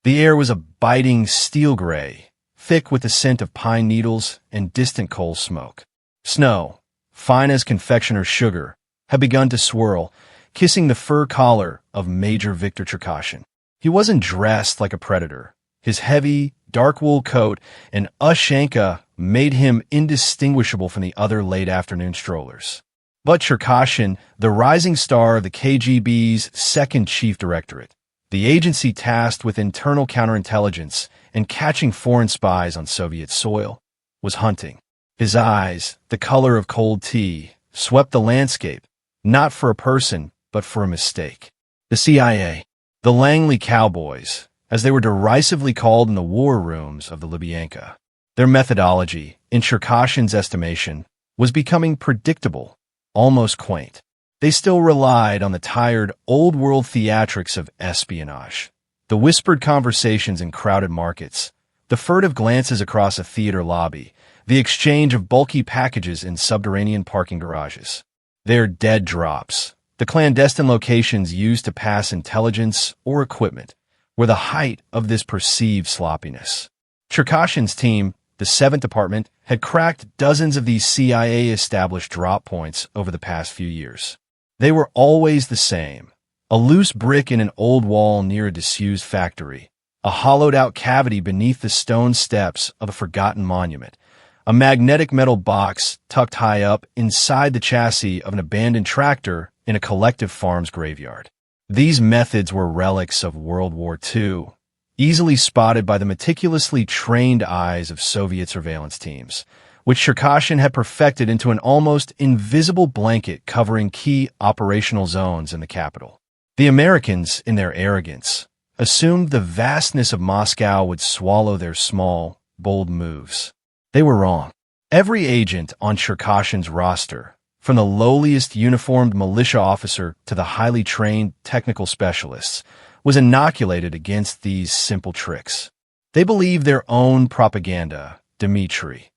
The air was a biting steel gray, thick with the scent of pine needles and distant coal smoke. Snow, fine as confectioner's sugar, had begun to swirl, kissing the fur collar of Major Viktor Cherkashin. He wasn't dressed like a predator. His heavy, dark wool coat and Ushanka made him indistinguishable from the other late-afternoon strollers. But Cherkashin, the rising star of the KGB's second chief directorate, the agency tasked with internal counterintelligence and catching foreign spies on Soviet soil, was hunting. His eyes, the color of cold tea, swept the landscape, not for a person, but for a mistake. The CIA, the Langley Cowboys, as they were derisively called in the war rooms of the Lubyanka. Their methodology, in Cherkashin's estimation, was becoming predictable, almost quaint. They still relied on the tired, old-world theatrics of espionage, the whispered conversations in crowded markets, the furtive glances across a theater lobby, the exchange of bulky packages in subterranean parking garages. Their dead drops, the clandestine locations used to pass intelligence or equipment, were the height of this perceived sloppiness. Cherkashin's team, the 7th Department, had cracked dozens of these CIA-established drop points over the past few years. They were always the same: a loose brick in an old wall near a disused factory, a hollowed-out cavity beneath the stone steps of a forgotten monument, a magnetic metal box tucked high up inside the chassis of an abandoned tractor in a collective farm's graveyard. These methods were relics of World War II, easily spotted by the meticulously trained eyes of Soviet surveillance teams, which Cherkashin had perfected into an almost invisible blanket covering key operational zones in the capital. The Americans, in their arrogance, assumed the vastness of Moscow would swallow their small, bold moves. They were wrong. Every agent on Cherkashin's roster, from the lowliest uniformed militia officer to the highly trained technical specialists, was inoculated against these simple tricks. They believed their own propaganda, Dmitri.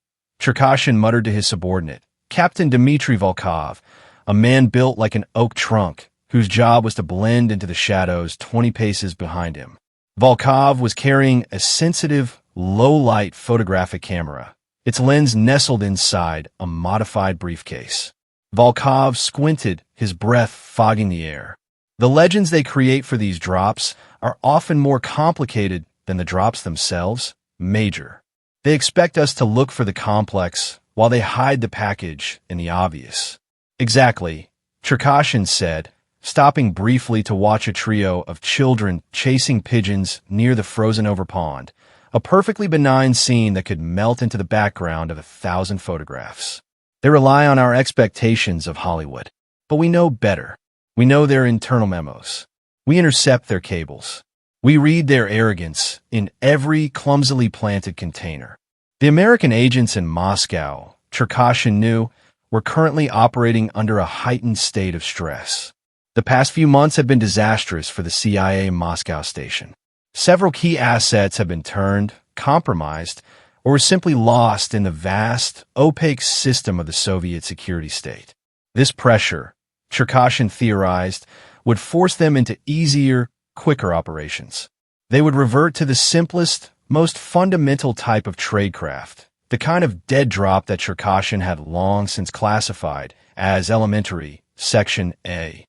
Cherkashin muttered to his subordinate, Captain Dmitri Volkov, a man built like an oak trunk, whose job was to blend into the shadows 20 paces behind him. Volkov was carrying a sensitive, low-light photographic camera, its lens nestled inside a modified briefcase. Volkov squinted, his breath fogging the air. The legends they create for these drops are often more complicated than the drops themselves, Major. They expect us to look for the complex while they hide the package in the obvious. Exactly, Cherkashin said, stopping briefly to watch a trio of children chasing pigeons near the frozen-over pond, a perfectly benign scene that could melt into the background of 1,000 photographs. They rely on our expectations of Hollywood, but we know better. We know their internal memos. We intercept their cables. We read their arrogance in every clumsily planted container. The American agents in Moscow, Cherkashin knew, were currently operating under a heightened state of stress. The past few months have been disastrous for the CIA Moscow station. Several key assets have been turned, compromised, or were simply lost in the vast, opaque system of the Soviet security state. This pressure, Cherkashin theorized, would force them into easier, quicker operations. They would revert to the simplest, most fundamental type of tradecraft, the kind of dead drop that Cherkashin had long since classified as elementary, Section A.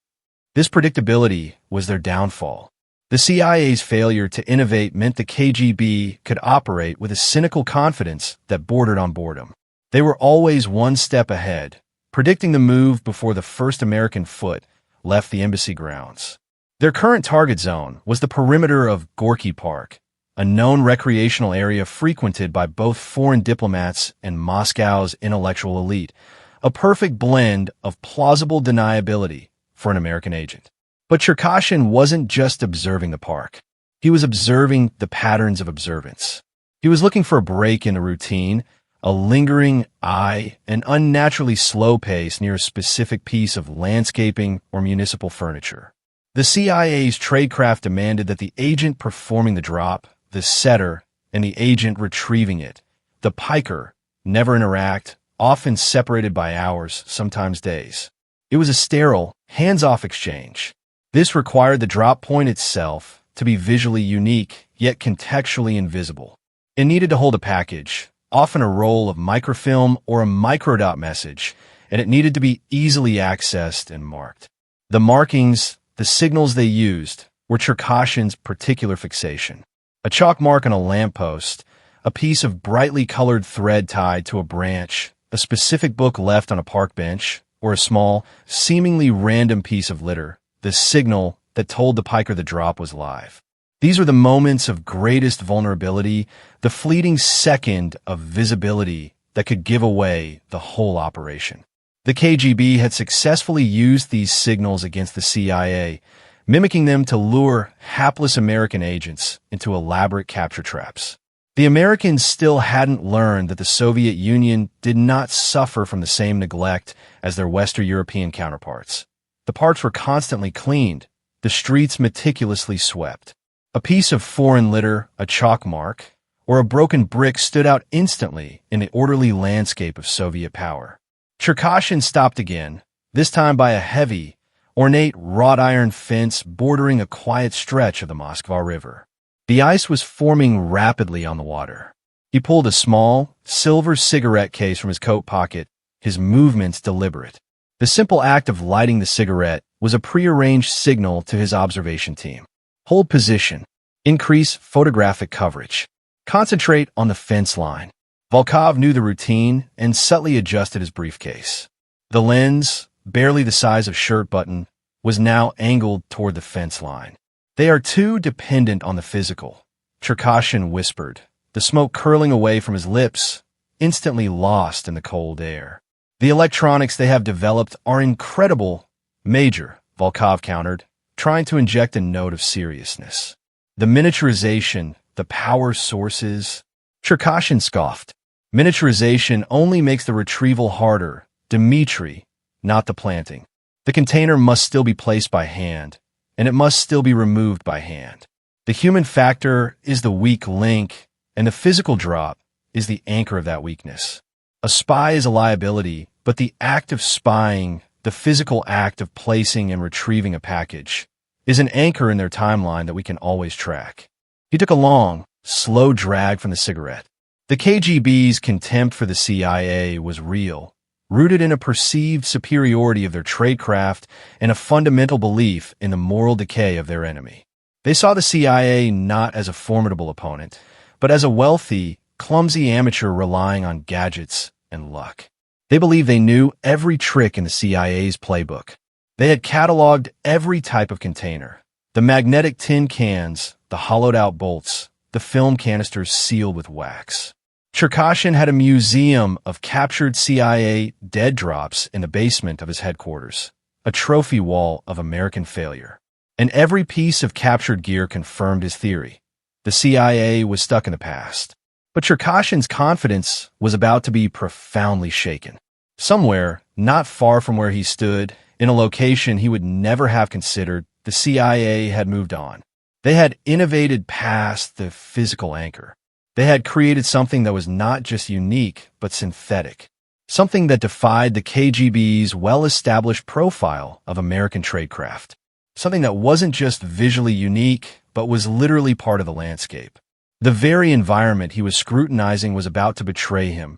This predictability was their downfall. The CIA's failure to innovate meant the KGB could operate with a cynical confidence that bordered on boredom. They were always one step ahead, predicting the move before the first American foot left the embassy grounds. Their current target zone was the perimeter of Gorky Park, a known recreational area frequented by both foreign diplomats and Moscow's intellectual elite, a perfect blend of plausible deniability for an American agent. But Cherkashin wasn't just observing the park. He was observing the patterns of observance. He was looking for a break in the routine, a lingering eye, an unnaturally slow pace near a specific piece of landscaping or municipal furniture. The CIA's tradecraft demanded that the agent performing the drop, the setter, and the agent retrieving it, the piker, never interact, often separated by hours, sometimes days. It was a sterile, hands-off exchange. This required the drop point itself, to be visually unique, yet contextually invisible. It needed to hold a package, often a roll of microfilm or a microdot message, and it needed to be easily accessed and marked. The markings, the signals they used, were Cherkashin's particular fixation. A chalk mark on a lamppost, a piece of brightly colored thread tied to a branch, a specific book left on a park bench, or a small, seemingly random piece of litter, the signal that told the piker the drop was live. These were the moments of greatest vulnerability, the fleeting second of visibility that could give away the whole operation. The KGB had successfully used these signals against the CIA, mimicking them to lure hapless American agents into elaborate capture traps. The Americans still hadn't learned that the Soviet Union did not suffer from the same neglect as their Western European counterparts. The parks were constantly cleaned, the streets meticulously swept. A piece of foreign litter, a chalk mark, or a broken brick stood out instantly in the orderly landscape of Soviet power. Cherkashin stopped again, this time by a heavy, ornate wrought iron fence bordering a quiet stretch of the Moskva River. The ice was forming rapidly on the water. He pulled a small, silver cigarette case from his coat pocket, his movements deliberate. The simple act of lighting the cigarette was a prearranged signal to his observation team. Hold position. Increase photographic coverage. Concentrate on the fence line. Volkov knew the routine and subtly adjusted his briefcase. The lens, barely the size of shirt button, was now angled toward the fence line. They are too dependent on the physical, Cherkashin whispered, the smoke curling away from his lips, instantly lost in the cold air. The electronics they have developed are incredible, Major, Volkov countered, trying to inject a note of seriousness. The miniaturization, the power sources. Cherkashin scoffed. Miniaturization only makes the retrieval harder, Dmitri, not the planting. The container must still be placed by hand, and it must still be removed by hand. The human factor is the weak link, and the physical drop is the anchor of that weakness. A spy is a liability, but the act of spying, the physical act of placing and retrieving a package, is an anchor in their timeline that we can always track. He took a long, slow drag from the cigarette. The KGB's contempt for the CIA was real, rooted in a perceived superiority of their tradecraft and a fundamental belief in the moral decay of their enemy. They saw the CIA not as a formidable opponent, but as a wealthy, clumsy amateur relying on gadgets and luck. They believed they knew every trick in the CIA's playbook. They had cataloged every type of container, the magnetic tin cans, the hollowed-out bolts, the film canisters sealed with wax. Cherkashin had a museum of captured CIA dead drops in the basement of his headquarters, a trophy wall of American failure. And every piece of captured gear confirmed his theory. The CIA was stuck in the past. But Cherkashin's confidence was about to be profoundly shaken. Somewhere, not far from where he stood, in a location he would never have considered, the CIA had moved on. They had innovated past the physical anchor. They had created something that was not just unique, but synthetic. Something that defied the KGB's well-established profile of American tradecraft. Something that wasn't just visually unique, but was literally part of the landscape. The very environment he was scrutinizing was about to betray him,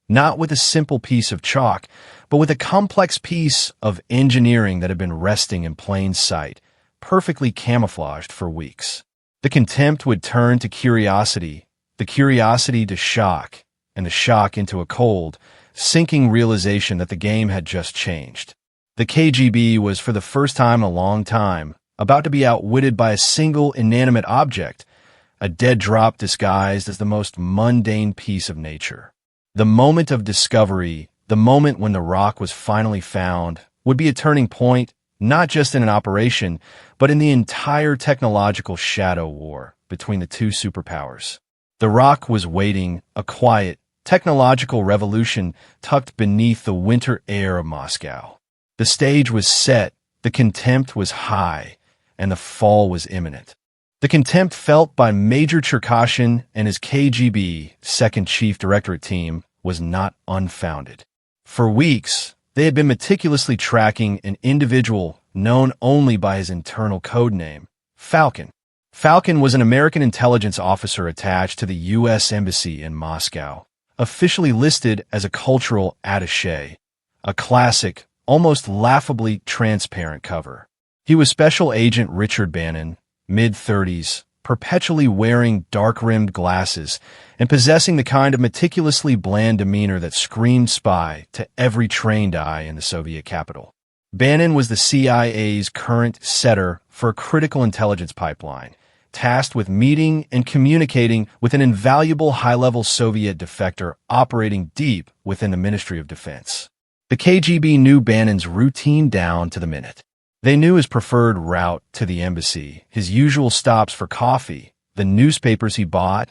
not with a simple piece of chalk, but with a complex piece of engineering that had been resting in plain sight, perfectly camouflaged for weeks. The contempt would turn to curiosity, the curiosity to shock, and the shock into a cold, sinking realization that the game had just changed. The KGB was, for the first time in a long time, about to be outwitted by a single inanimate object, a dead drop disguised as the most mundane piece of nature. The moment of discovery, the moment when the rock was finally found, would be a turning point, not just in an operation, but in the entire technological shadow war between the two superpowers. The rock was waiting, a quiet, technological revolution tucked beneath the winter air of Moscow. The stage was set, the contempt was high, and the fall was imminent. The contempt felt by Major Cherkashin and his KGB Second Chief Directorate team was not unfounded. For weeks, they had been meticulously tracking an individual known only by his internal code name, Falcon. Falcon was an American intelligence officer attached to the U.S. Embassy in Moscow, officially listed as a cultural attaché, a classic, almost laughably transparent cover. He was Special Agent Richard Bannon, mid-30s, perpetually wearing dark-rimmed glasses and possessing the kind of meticulously bland demeanor that screamed spy to every trained eye in the Soviet capital. Bannon was the CIA's current setter for a critical intelligence pipeline, tasked with meeting and communicating with an invaluable high-level Soviet defector operating deep within the Ministry of Defense. The KGB knew Bannon's routine down to the minute. They knew his preferred route to the embassy, his usual stops for coffee, the newspapers he bought,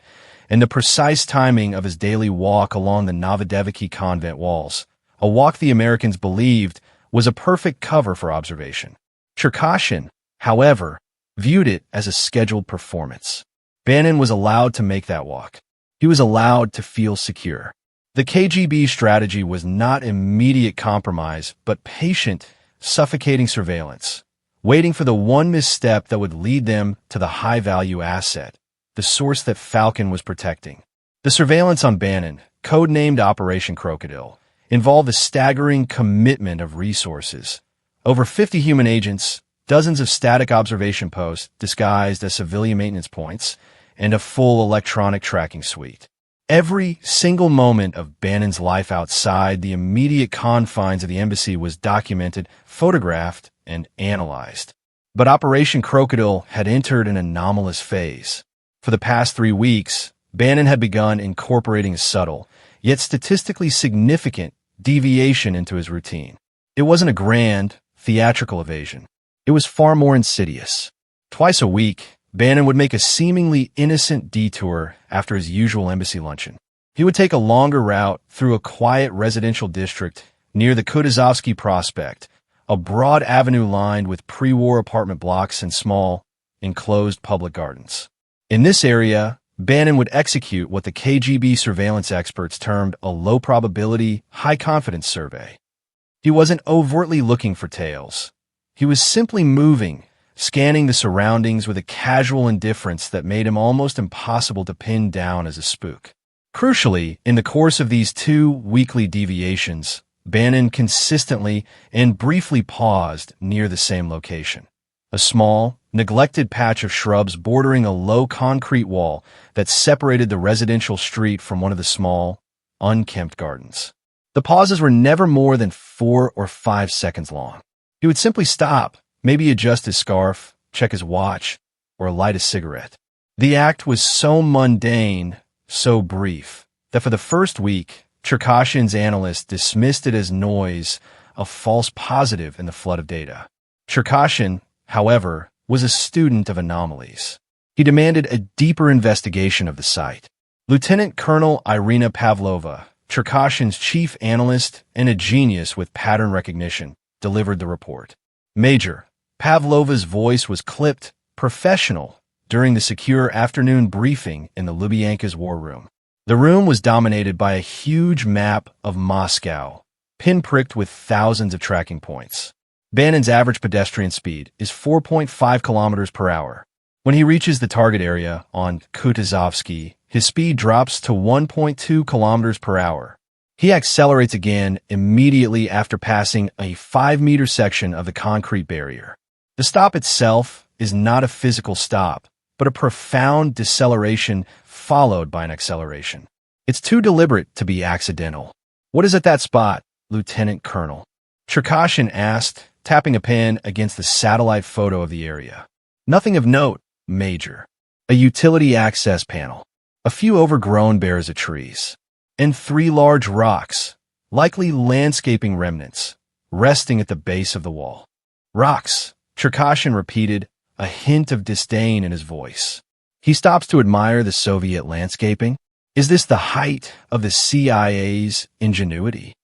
and the precise timing of his daily walk along the Novodevichy convent walls, a walk the Americans believed was a perfect cover for observation. Cherkashin, however, viewed it as a scheduled performance. Bannon was allowed to make that walk. He was allowed to feel secure. The KGB strategy was not immediate compromise, but patient, suffocating surveillance, waiting for the one misstep that would lead them to the high-value asset, the source that Falcon was protecting. The surveillance on Bannon, codenamed Operation Crocodile, involved a staggering commitment of resources. Over 50 human agents, dozens of static observation posts disguised as civilian maintenance points, and a full electronic tracking suite. Every single moment of Bannon's life outside the immediate confines of the embassy was documented, photographed, and analyzed. But Operation Crocodile had entered an anomalous phase. For the past 3 weeks, Bannon had begun incorporating a subtle, yet statistically significant, deviation into his routine. It wasn't a grand, theatrical evasion. It was far more insidious. Twice a week, Bannon would make a seemingly innocent detour after his usual embassy luncheon. He would take a longer route through a quiet residential district near the Kutuzovsky Prospect, a broad avenue lined with pre-war apartment blocks and small, enclosed public gardens. In this area, Bannon would execute what the KGB surveillance experts termed a low-probability, high-confidence survey. He wasn't overtly looking for tails. He was simply moving, scanning the surroundings with a casual indifference that made him almost impossible to pin down as a spook. Crucially, in the course of these 2 weekly deviations, Bannon consistently and briefly paused near the same location. A small, neglected patch of shrubs bordering a low concrete wall that separated the residential street from one of the small, unkempt gardens. The pauses were never more than 4 or 5 seconds long. He would simply stop, maybe adjust his scarf, check his watch, or light a cigarette. The act was so mundane, so brief, that for the first week, Cherkashin's analysts dismissed it as noise, a false positive in the flood of data. Cherkashin, however, was a student of anomalies. He demanded a deeper investigation of the site. Lieutenant Colonel Irina Pavlova, Cherkashin's chief analyst and a genius with pattern recognition, delivered the report. Major, Pavlova's voice was clipped, professional, during the secure afternoon briefing in the Lubyanka's war room. The room was dominated by a huge map of Moscow, pinpricked with thousands of tracking points. Bannon's average pedestrian speed is 4.5 kilometers per hour. When he reaches the target area on Kutuzovsky, his speed drops to 1.2 kilometers per hour. He accelerates again immediately after passing a 5-meter section of the concrete barrier. The stop itself is not a physical stop, but a profound deceleration followed by an acceleration. It's too deliberate to be accidental. "What is at that spot, Lieutenant Colonel?" Cherkashin asked, tapping a pen against the satellite photo of the area. "Nothing of note, Major. A utility access panel. A few overgrown bears of trees. And 3 large rocks, likely landscaping remnants, resting at the base of the wall." "Rocks," Cherkashin repeated, a hint of disdain in his voice. He stops to admire the Soviet landscaping. Is this the height of the CIA's ingenuity?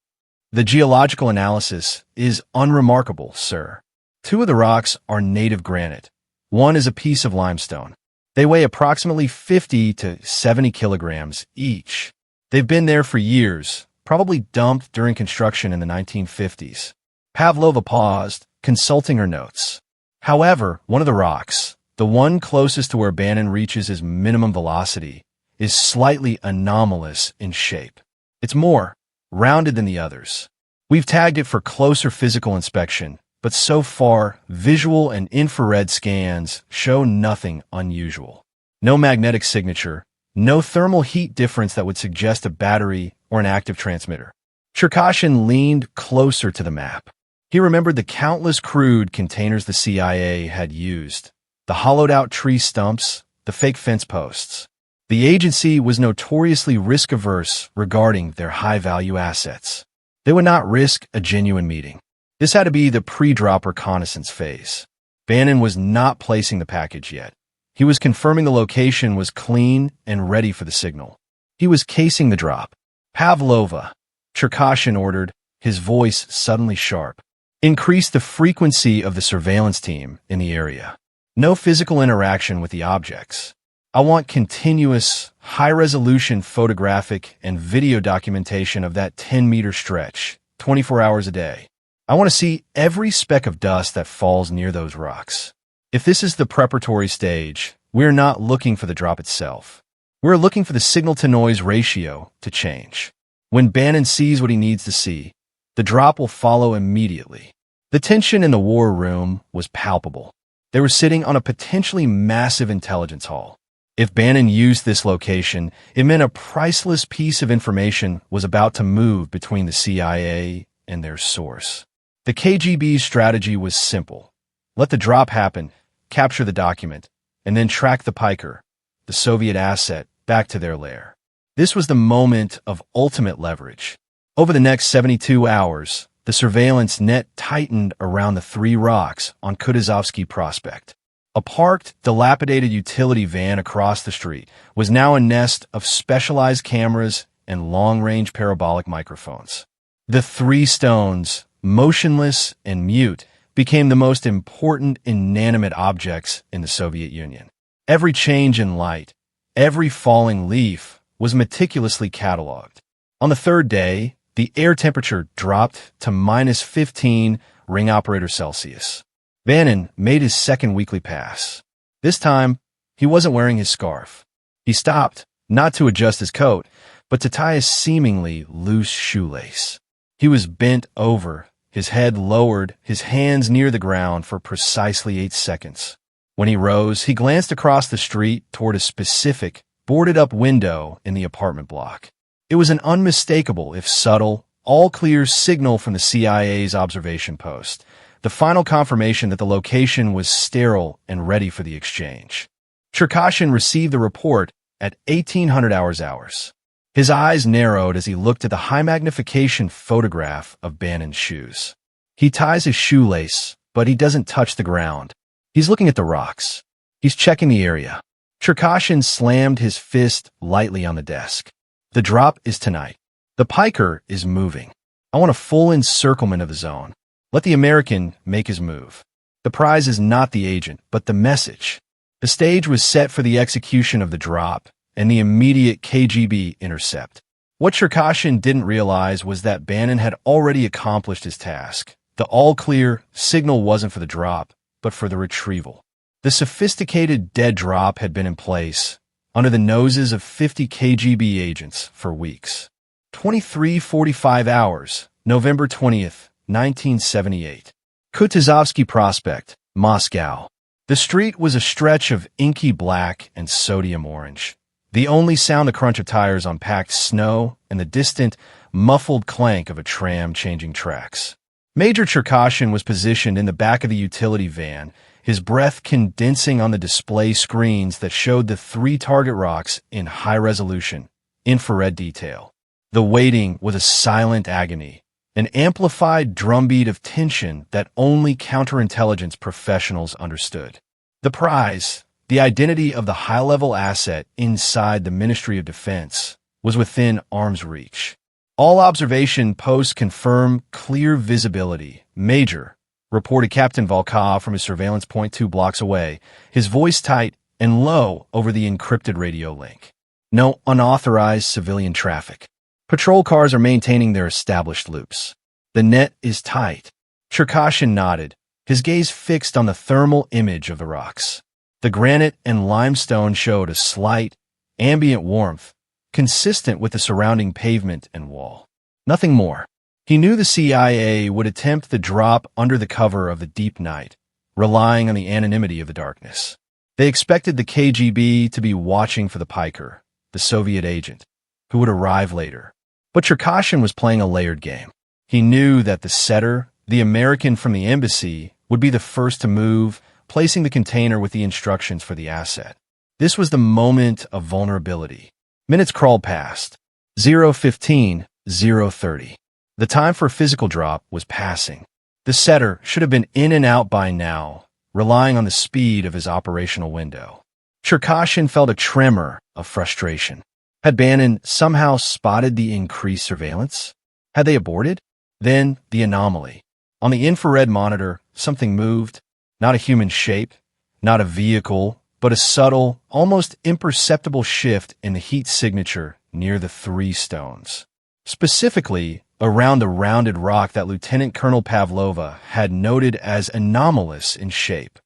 "The geological analysis is unremarkable, sir. 2 of the rocks are native granite. One is a piece of limestone. They weigh approximately 50 to 70 kilograms each. They've been there for years, probably dumped during construction in the 1950s. Pavlova paused, consulting her notes. "However, one of the rocks, The one closest to where Bannon reaches his minimum velocity is slightly anomalous in shape. It's more rounded than the others. We've tagged it for closer physical inspection, but so far, visual and infrared scans show nothing unusual. No magnetic signature, no thermal heat difference that would suggest a battery or an active transmitter. Cherkashin leaned closer to the map. He remembered the countless crude containers the CIA had used, the hollowed-out tree stumps, the fake fence posts. The agency was notoriously risk-averse regarding their high-value assets. They would not risk a genuine meeting. This had to be the pre-drop reconnaissance phase. Bannon was not placing the package yet. He was confirming the location was clean and ready for the signal. He was casing the drop. Pavlova, Cherkashin ordered, his voice suddenly sharp. Increase the frequency of the surveillance team in the area. No physical interaction with the objects. I want continuous, high-resolution photographic and video documentation of that 10-meter stretch, 24 hours a day. I want to see every speck of dust that falls near those rocks. If this is the preparatory stage, we're not looking for the drop itself. We're looking for the signal-to-noise ratio to change. When Bannon sees what he needs to see, the drop will follow immediately. The tension in the war room was palpable. They were sitting on a potentially massive intelligence haul. If Bannon used this location, it meant a priceless piece of information was about to move between the CIA and their source. The KGB's strategy was simple. Let the drop happen, capture the document, and then track the piker, the Soviet asset, back to their lair. This was the moment of ultimate leverage. Over the next 72 hours, the surveillance net tightened around the 3 rocks on Kutuzovsky Prospect. A parked, dilapidated utility van across the street was now a nest of specialized cameras and long-range parabolic microphones. The 3 stones, motionless and mute, became the most important inanimate objects in the Soviet Union. Every change in light, every falling leaf was meticulously cataloged. On the 3rd day, the air temperature dropped to -15 ring operator Celsius. Bannon made his second weekly pass. This time, he wasn't wearing his scarf. He stopped, not to adjust his coat, but to tie a seemingly loose shoelace. He was bent over, his head lowered, his hands near the ground for precisely 8 seconds. When he rose, he glanced across the street toward a specific, boarded-up window in the apartment block. It was an unmistakable, if subtle, all-clear signal from the CIA's observation post, the final confirmation that the location was sterile and ready for the exchange. Cherkashin received the report at 1800 hours. His eyes narrowed as he looked at the high-magnification photograph of Bannon's shoes. He ties his shoelace, but he doesn't touch the ground. He's looking at the rocks. He's checking the area. Cherkashin slammed his fist lightly on the desk. The drop is tonight. The piker is moving. I want a full encirclement of the zone. Let the American make his move. The prize is not the agent, but the message. The stage was set for the execution of the drop and the immediate KGB intercept. What Cherkashin didn't realize was that Bannon had already accomplished his task. The all-clear signal wasn't for the drop, but for the retrieval. The sophisticated dead drop had been in place, under the noses of 50 KGB agents for weeks. 23:45 hours, November 20th, 1978. Kutuzovsky Prospect, Moscow. The street was a stretch of inky black and sodium orange. The only sound the crunch of tires on packed snow and the distant, muffled clank of a tram changing tracks. Major Cherkashin was positioned in the back of the utility van, his breath condensing on the display screens that showed the 3 target rocks in high-resolution, infrared detail. The waiting was a silent agony, an amplified drumbeat of tension that only counterintelligence professionals understood. The prize, the identity of the high-level asset inside the Ministry of Defense, was within arm's reach. All observation posts confirm clear visibility. Major, reported Captain Volkov from his surveillance point 2 blocks away, his voice tight and low over the encrypted radio link. No unauthorized civilian traffic. Patrol cars are maintaining their established loops. The net is tight. Cherkashin nodded, his gaze fixed on the thermal image of the rocks. The granite and limestone showed a slight, ambient warmth, consistent with the surrounding pavement and wall. Nothing more. He knew the CIA would attempt the drop under the cover of the deep night, relying on the anonymity of the darkness. They expected the KGB to be watching for the piker, the Soviet agent, who would arrive later. But Cherkashin was playing a layered game. He knew that the setter, the American from the embassy, would be the first to move, placing the container with the instructions for the asset. This was the moment of vulnerability. Minutes crawled past. 0:15, 0:30. The time for a physical drop was passing. The setter should have been in and out by now, relying on the speed of his operational window. Cherkashin felt a tremor of frustration. Had Bannon somehow spotted the increased surveillance? Had they aborted? Then the anomaly. On the infrared monitor, something moved. Not a human shape, not a vehicle, but a subtle, almost imperceptible shift in the heat signature near the three stones. Specifically, around the rounded rock that Lieutenant Colonel Pavlova had noted as anomalous in shape.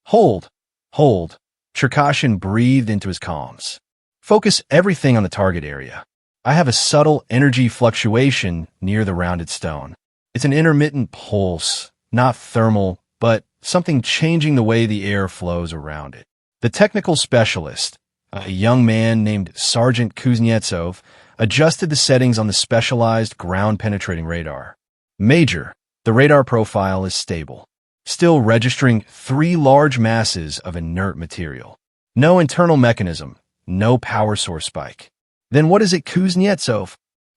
Hold, hold. Cherkashin breathed into his calms. Focus everything on the target area. I have a subtle energy fluctuation near the rounded stone. It's an intermittent pulse, not thermal, but something changing the way the air flows around it. The technical specialist, a young man named Sergeant Kuznetsov, adjusted the settings on the specialized ground-penetrating radar. Major, the radar profile is stable, still registering 3 large masses of inert material. No internal mechanism, no power source spike. Then what is it, Kuznetsov?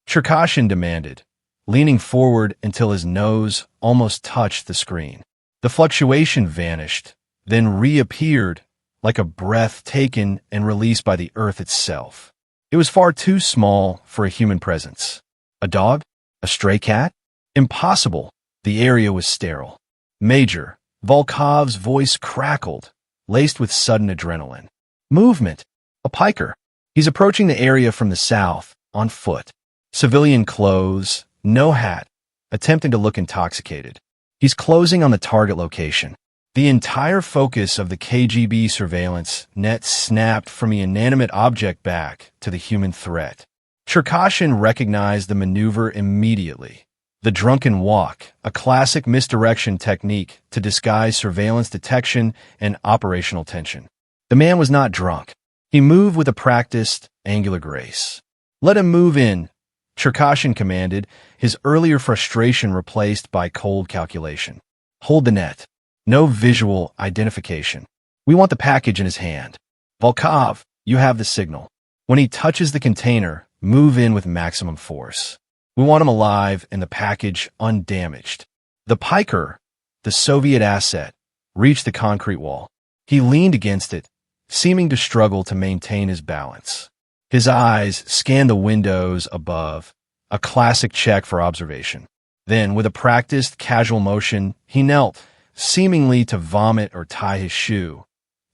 Cherkashin demanded, leaning forward until his nose almost touched the screen. The fluctuation vanished, then reappeared like a breath taken and released by the earth itself. It was far too small for a human presence. A dog? A stray cat? Impossible. The area was sterile. Major, Volkov's voice crackled, laced with sudden adrenaline. Movement. A piker. He's approaching the area from the south, on foot. Civilian clothes, no hat, attempting to look intoxicated. He's closing on the target location. The entire focus of the KGB surveillance net snapped from the inanimate object back to the human threat. Cherkashin recognized the maneuver immediately. The drunken walk, a classic misdirection technique to disguise surveillance detection and operational tension. The man was not drunk. He moved with a practiced, angular grace. Let him move in, Cherkashin commanded, his earlier frustration replaced by cold calculation. Hold the net. No visual identification. We want the package in his hand. Volkov, you have the signal. When he touches the container, move in with maximum force. We want him alive and the package undamaged. The piker, the Soviet asset, reached the concrete wall. He leaned against it, seeming to struggle to maintain his balance. His eyes scanned the windows above, a classic check for observation. Then, with a practiced, casual motion, he knelt, seemingly to vomit or tie his shoe.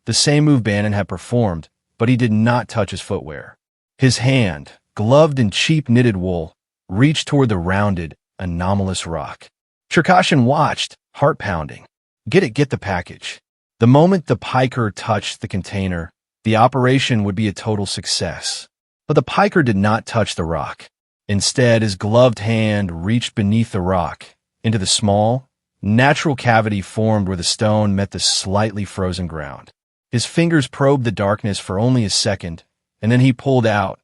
The same move Bannon had performed, but he did not touch his footwear. His hand, gloved in cheap knitted wool, reached toward the rounded, anomalous rock. Cherkashin watched, heart pounding. Get the package. The moment the piker touched the container, the operation would be a total success. But the piker did not touch the rock. Instead, his gloved hand reached beneath the rock, into the small, natural cavity formed where the stone met the slightly frozen ground. His fingers probed the darkness for only a second, and then he pulled out.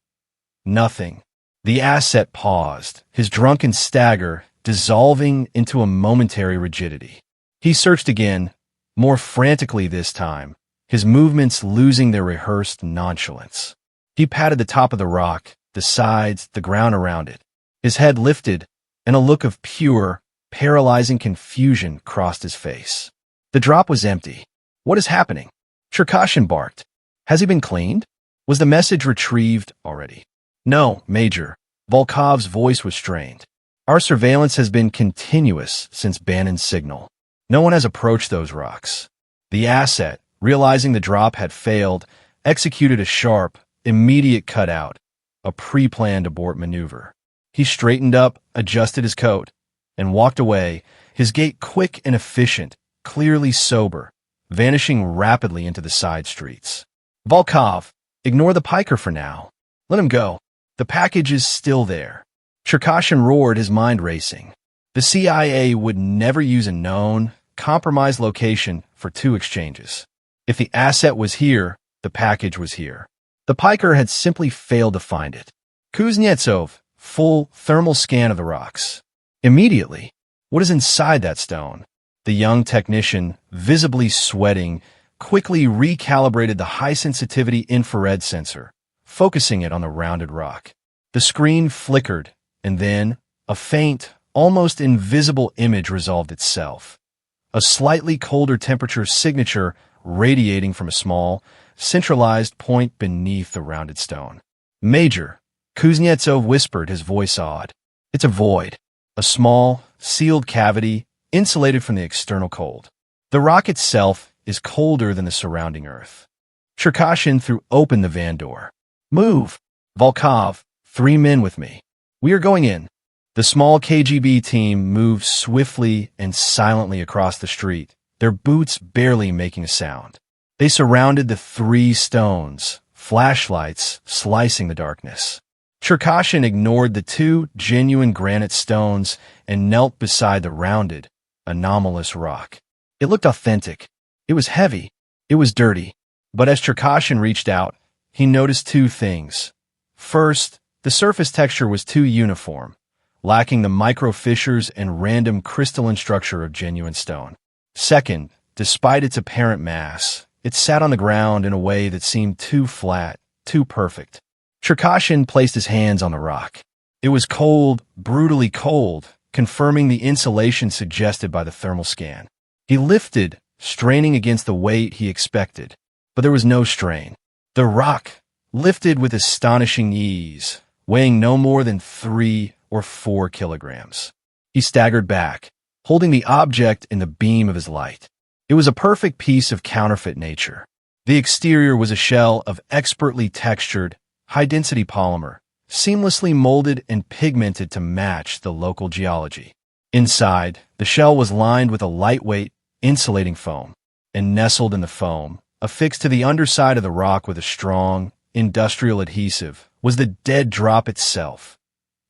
Nothing. The asset paused, his drunken stagger dissolving into a momentary rigidity. He searched again, more frantically this time, his movements losing their rehearsed nonchalance. He patted the top of the rock, the sides, the ground around it. His head lifted, and a look of pure, paralyzing confusion crossed his face. The drop was empty. What is happening? Cherkashin barked. Has he been cleaned? Was the message retrieved already? No, Major. Volkov's voice was strained. Our surveillance has been continuous since Bannon's signal. No one has approached those rocks. The asset, realizing the drop had failed, executed a sharp, immediate cutout, a pre-planned abort maneuver. He straightened up, adjusted his coat, and walked away, his gait quick and efficient, clearly sober, vanishing rapidly into the side streets. Volkov, ignore the piker for now. Let him go. The package is still there. Cherkashin roared, his mind racing. The CIA would never use a known, compromised location for two exchanges. If the asset was here, the package was here. The piker had simply failed to find it. Kuznetsov, full thermal scan of the rocks. Immediately, what is inside that stone? The young technician, visibly sweating, quickly recalibrated the high-sensitivity infrared sensor, focusing it on the rounded rock. The screen flickered, and then a faint, almost invisible image resolved itself. A slightly colder temperature signature radiating from a small, centralized point beneath the rounded stone. Major, Kuznetsov whispered, his voice awed. It's a void. A small, sealed cavity, insulated from the external cold. The rock itself is colder than the surrounding earth. Cherkashin threw open the van door. Move! Volkov, 3 men with me. We are going in. The small KGB team moved swiftly and silently across the street, their boots barely making a sound. They surrounded the 3 stones, flashlights slicing the darkness. Cherkashin ignored the 2 genuine granite stones and knelt beside the rounded, anomalous rock. It looked authentic. It was heavy. It was dirty. But as Cherkashin reached out, he noticed 2 things. First, the surface texture was too uniform, lacking the micro fissures and random crystalline structure of genuine stone. Second, despite its apparent mass, it sat on the ground in a way that seemed too flat, too perfect. Cherkashin placed his hands on the rock. It was cold, brutally cold, confirming the insulation suggested by the thermal scan. He lifted, straining against the weight he expected, but there was no strain. The rock lifted with astonishing ease, weighing no more than 3 or 4 kilograms. He staggered back, holding the object in the beam of his light. It was a perfect piece of counterfeit nature. The exterior was a shell of expertly textured, high-density polymer, seamlessly molded and pigmented to match the local geology. Inside, the shell was lined with a lightweight, insulating foam, and nestled in the foam, affixed to the underside of the rock with a strong, industrial adhesive, was the dead drop itself.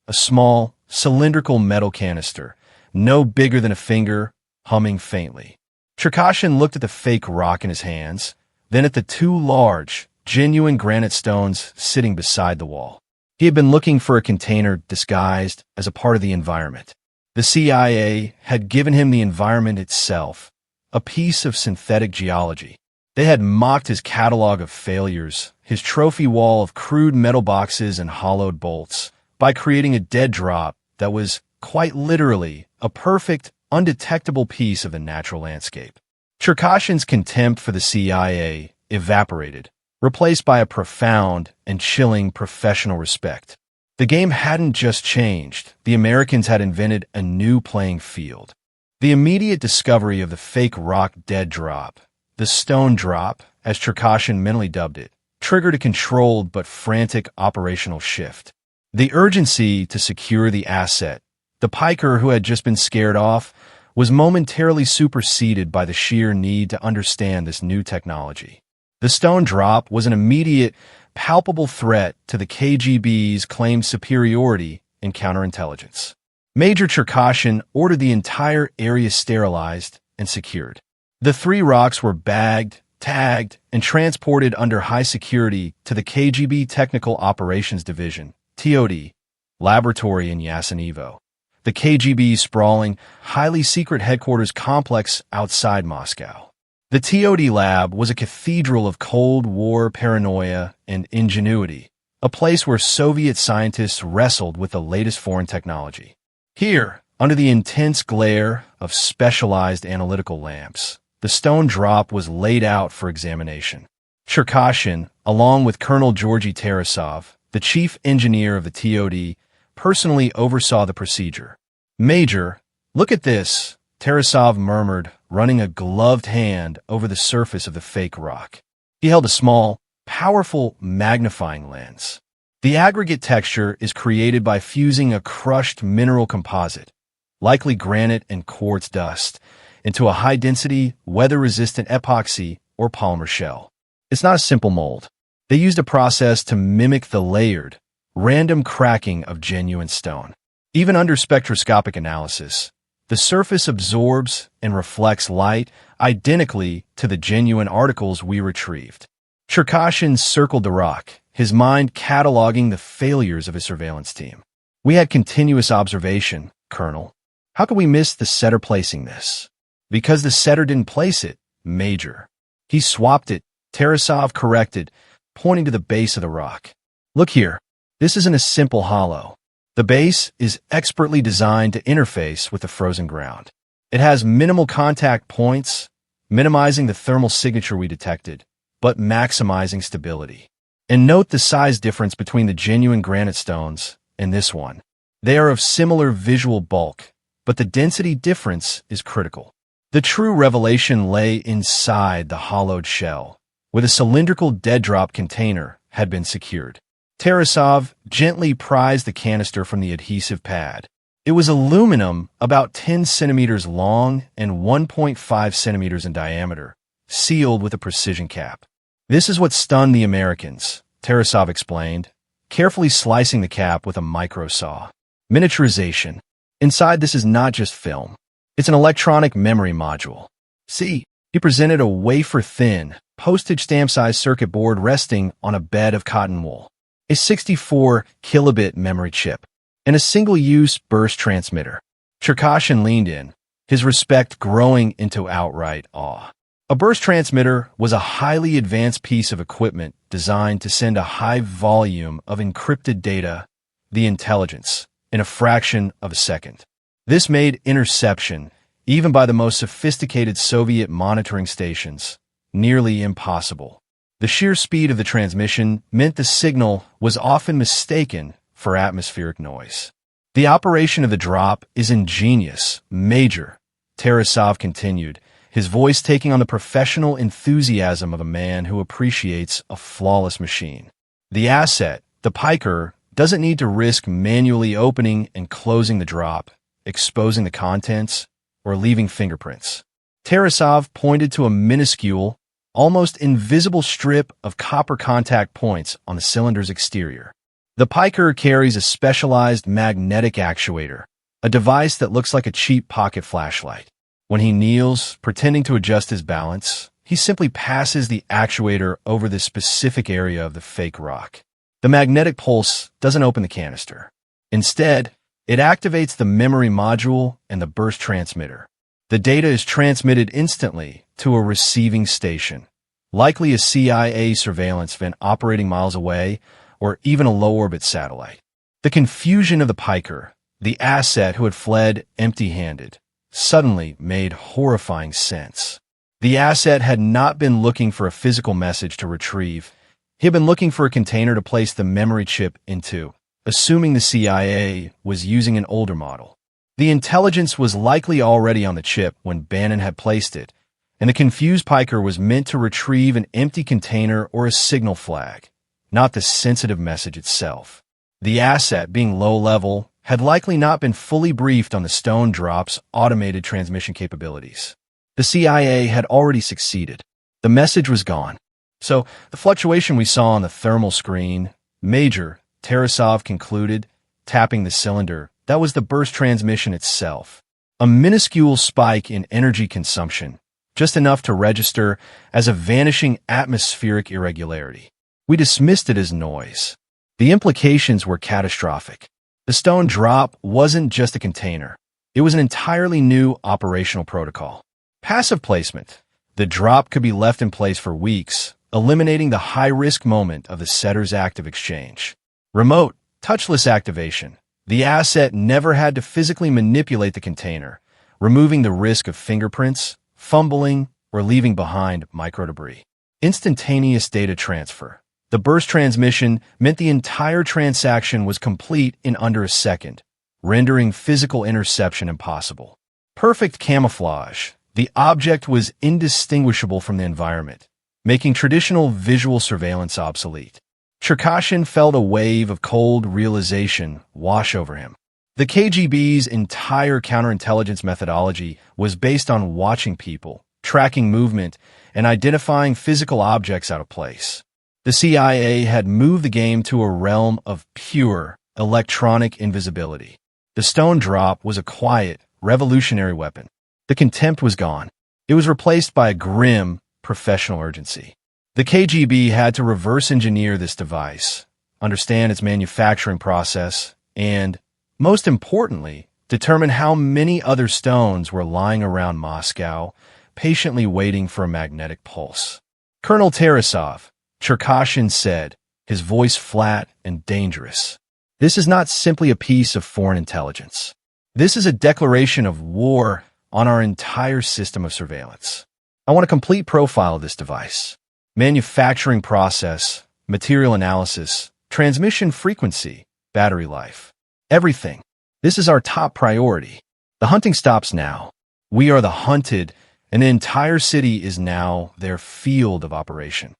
A small, cylindrical metal canister, no bigger than a finger, humming faintly. Cherkashin looked at the fake rock in his hands, then at the 2 large, genuine granite stones sitting beside the wall. He had been looking for a container disguised as a part of the environment. The CIA had given him the environment itself, a piece of synthetic geology. They had mocked his catalog of failures, his trophy wall of crude metal boxes and hollowed bolts, by creating a dead drop that was, quite literally, a perfect, undetectable piece of the natural landscape. Cherkashin's contempt for the CIA evaporated, replaced by a profound and chilling professional respect. The game hadn't just changed, the Americans had invented a new playing field. The immediate discovery of the fake rock dead drop, the stone drop, as Cherkashin mentally dubbed it, triggered a controlled but frantic operational shift. The urgency to secure the asset, the piker who had just been scared off, was momentarily superseded by the sheer need to understand this new technology. The stone drop was an immediate, palpable threat to the KGB's claimed superiority in counterintelligence. Major Cherkashin ordered the entire area sterilized and secured. The 3 rocks were bagged, tagged, and transported under high security to the KGB Technical Operations Division, TOD, laboratory in Yasenevo, the KGB's sprawling, highly secret headquarters complex outside Moscow. The TOD lab was a cathedral of Cold War paranoia and ingenuity, a place where Soviet scientists wrestled with the latest foreign technology. Here, under the intense glare of specialized analytical lamps, the stone drop was laid out for examination. Cherkashin, along with Colonel Georgy Tarasov, the chief engineer of the TOD, personally oversaw the procedure. Major, look at this, Tarasov murmured, running a gloved hand over the surface of the fake rock. He held a small, powerful magnifying lens. The aggregate texture is created by fusing a crushed mineral composite, likely granite and quartz dust, into a high-density, weather-resistant epoxy or polymer shell. It's not a simple mold. They used a process to mimic the layered, random cracking of genuine stone. Even under spectroscopic analysis, the surface absorbs and reflects light identically to the genuine articles we retrieved. Cherkashin circled the rock, his mind cataloging the failures of his surveillance team. We had continuous observation, Colonel. How could we miss the setter placing this? Because the setter didn't place it, Major. He swapped it, Tarasov corrected, pointing to the base of the rock. Look here. This isn't a simple hollow. The base is expertly designed to interface with the frozen ground. It has minimal contact points, minimizing the thermal signature we detected, but maximizing stability. And note the size difference between the genuine granite stones and this one. They are of similar visual bulk, but the density difference is critical. The true revelation lay inside the hollowed shell, where the cylindrical dead drop container had been secured. Tarasov gently prized the canister from the adhesive pad. It was aluminum about 10 centimeters long and 1.5 centimeters in diameter, sealed with a precision cap. This is what stunned the Americans, Tarasov explained, carefully slicing the cap with a micro saw. Miniaturization. Inside this is not just film. It's an electronic memory module. See, he presented a wafer-thin, postage stamp-sized circuit board resting on a bed of cotton wool, a 64 kilobit memory chip, and a single-use burst transmitter. Cherkashin leaned in, his respect growing into outright awe. A burst transmitter was a highly advanced piece of equipment designed to send a high volume of encrypted data, the intelligence, in a fraction of a second. This made interception, even by the most sophisticated Soviet monitoring stations, nearly impossible. The sheer speed of the transmission meant the signal was often mistaken for atmospheric noise. The operation of the drop is ingenious, Major, Tarasov continued, his voice taking on the professional enthusiasm of a man who appreciates a flawless machine. The asset, the piker, doesn't need to risk manually opening and closing the drop, exposing the contents, or leaving fingerprints. Tarasov pointed to a minuscule, almost invisible strip of copper contact points on the cylinder's exterior. The piker carries a specialized magnetic actuator, a device that looks like a cheap pocket flashlight. When he kneels, pretending to adjust his balance, he simply passes the actuator over this specific area of the fake rock. The magnetic pulse doesn't open the canister. Instead, it activates the memory module and the burst transmitter. The data is transmitted instantly to a receiving station, likely a CIA surveillance vent operating miles away, or even a low-orbit satellite. The confusion of the piker, the asset who had fled empty-handed, suddenly made horrifying sense. The asset had not been looking for a physical message to retrieve. He had been looking for a container to place the memory chip into, assuming the CIA was using an older model. The intelligence was likely already on the chip when Bannon had placed it, and the confused piker was meant to retrieve an empty container or a signal flag, not the sensitive message itself. The asset, being low-level, had likely not been fully briefed on the stone drop's automated transmission capabilities. The CIA had already succeeded. The message was gone. So, the fluctuation we saw on the thermal screen, Major, Tarasov concluded, tapping the cylinder, that was the burst transmission itself. A minuscule spike in energy consumption, just enough to register as a vanishing atmospheric irregularity. We dismissed it as noise. The implications were catastrophic. The stone drop wasn't just a container. It was an entirely new operational protocol. Passive placement. The drop could be left in place for weeks, eliminating the high-risk moment of the setter's active exchange. Remote, touchless activation. The asset never had to physically manipulate the container, removing the risk of fingerprints, fumbling, or leaving behind microdebris. Instantaneous data transfer. The burst transmission meant the entire transaction was complete in under a second, rendering physical interception impossible. Perfect camouflage. The object was indistinguishable from the environment, making traditional visual surveillance obsolete. Cherkashin felt a wave of cold realization wash over him. The KGB's entire counterintelligence methodology was based on watching people, tracking movement, and identifying physical objects out of place. The CIA had moved the game to a realm of pure electronic invisibility. The stone drop was a quiet, revolutionary weapon. The contempt was gone. It was replaced by a grim, professional urgency. The KGB had to reverse engineer this device, understand its manufacturing process, and, most importantly, determine how many other stones were lying around Moscow, patiently waiting for a magnetic pulse. Colonel Tarasov, Cherkashin said, his voice flat and dangerous. This is not simply a piece of foreign intelligence. This is a declaration of war on our entire system of surveillance. I want a complete profile of this device. Manufacturing process, material analysis, transmission frequency, battery life. Everything. This is our top priority. The hunting stops now. We are the hunted, and the entire city is now their field of operation.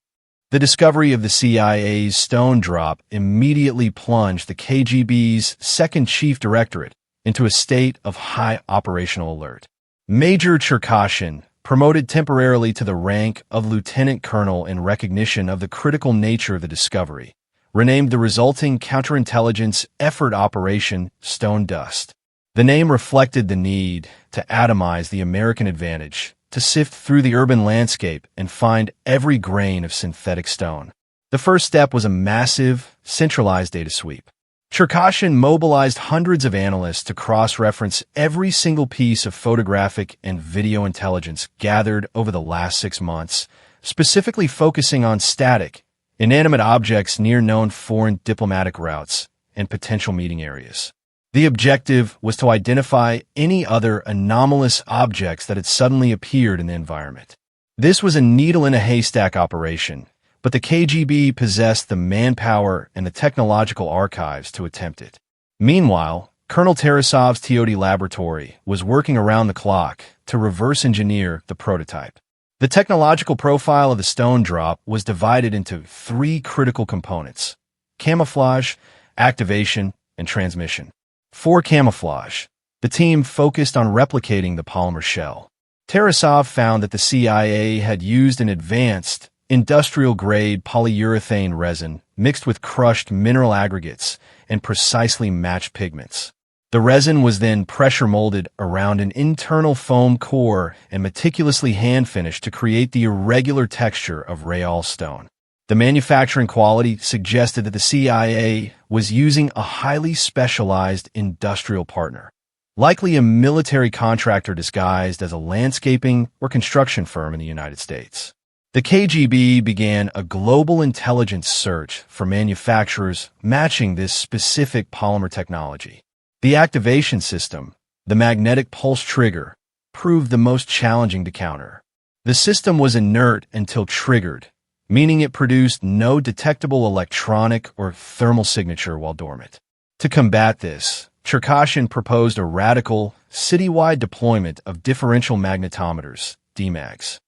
The discovery of the CIA's stone drop immediately plunged the KGB's second chief directorate into a state of high operational alert. Major Cherkashin, promoted temporarily to the rank of lieutenant colonel in recognition of the critical nature of the discovery, renamed the resulting counterintelligence effort Operation Stone Dust. The name reflected the need to atomize the American advantage, to sift through the urban landscape and find every grain of synthetic stone. The first step was a massive, centralized data sweep. Cherkashin mobilized hundreds of analysts to cross-reference every single piece of photographic and video intelligence gathered over the last 6 months, specifically focusing on static, inanimate objects near known foreign diplomatic routes and potential meeting areas. The objective was to identify any other anomalous objects that had suddenly appeared in the environment. This was a needle-in-a-haystack operation, but the KGB possessed the manpower and the technological archives to attempt it. Meanwhile, Colonel Tarasov's TOD laboratory was working around the clock to reverse engineer the prototype. The technological profile of the stone drop was divided into 3 critical components: camouflage, activation, and transmission. For camouflage, the team focused on replicating the polymer shell. Tarasov found that the CIA had used an advanced, industrial-grade polyurethane resin mixed with crushed mineral aggregates and precisely matched pigments. The resin was then pressure-molded around an internal foam core and meticulously hand-finished to create the irregular texture of Real stone. The manufacturing quality suggested that the CIA was using a highly specialized industrial partner, likely a military contractor disguised as a landscaping or construction firm in the United States. The KGB began a global intelligence search for manufacturers matching this specific polymer technology. The activation system, the magnetic pulse trigger, proved the most challenging to counter. The system was inert until triggered, meaning it produced no detectable electronic or thermal signature while dormant. To combat this, Cherkashin proposed a radical, citywide deployment of differential magnetometers, DMAGs.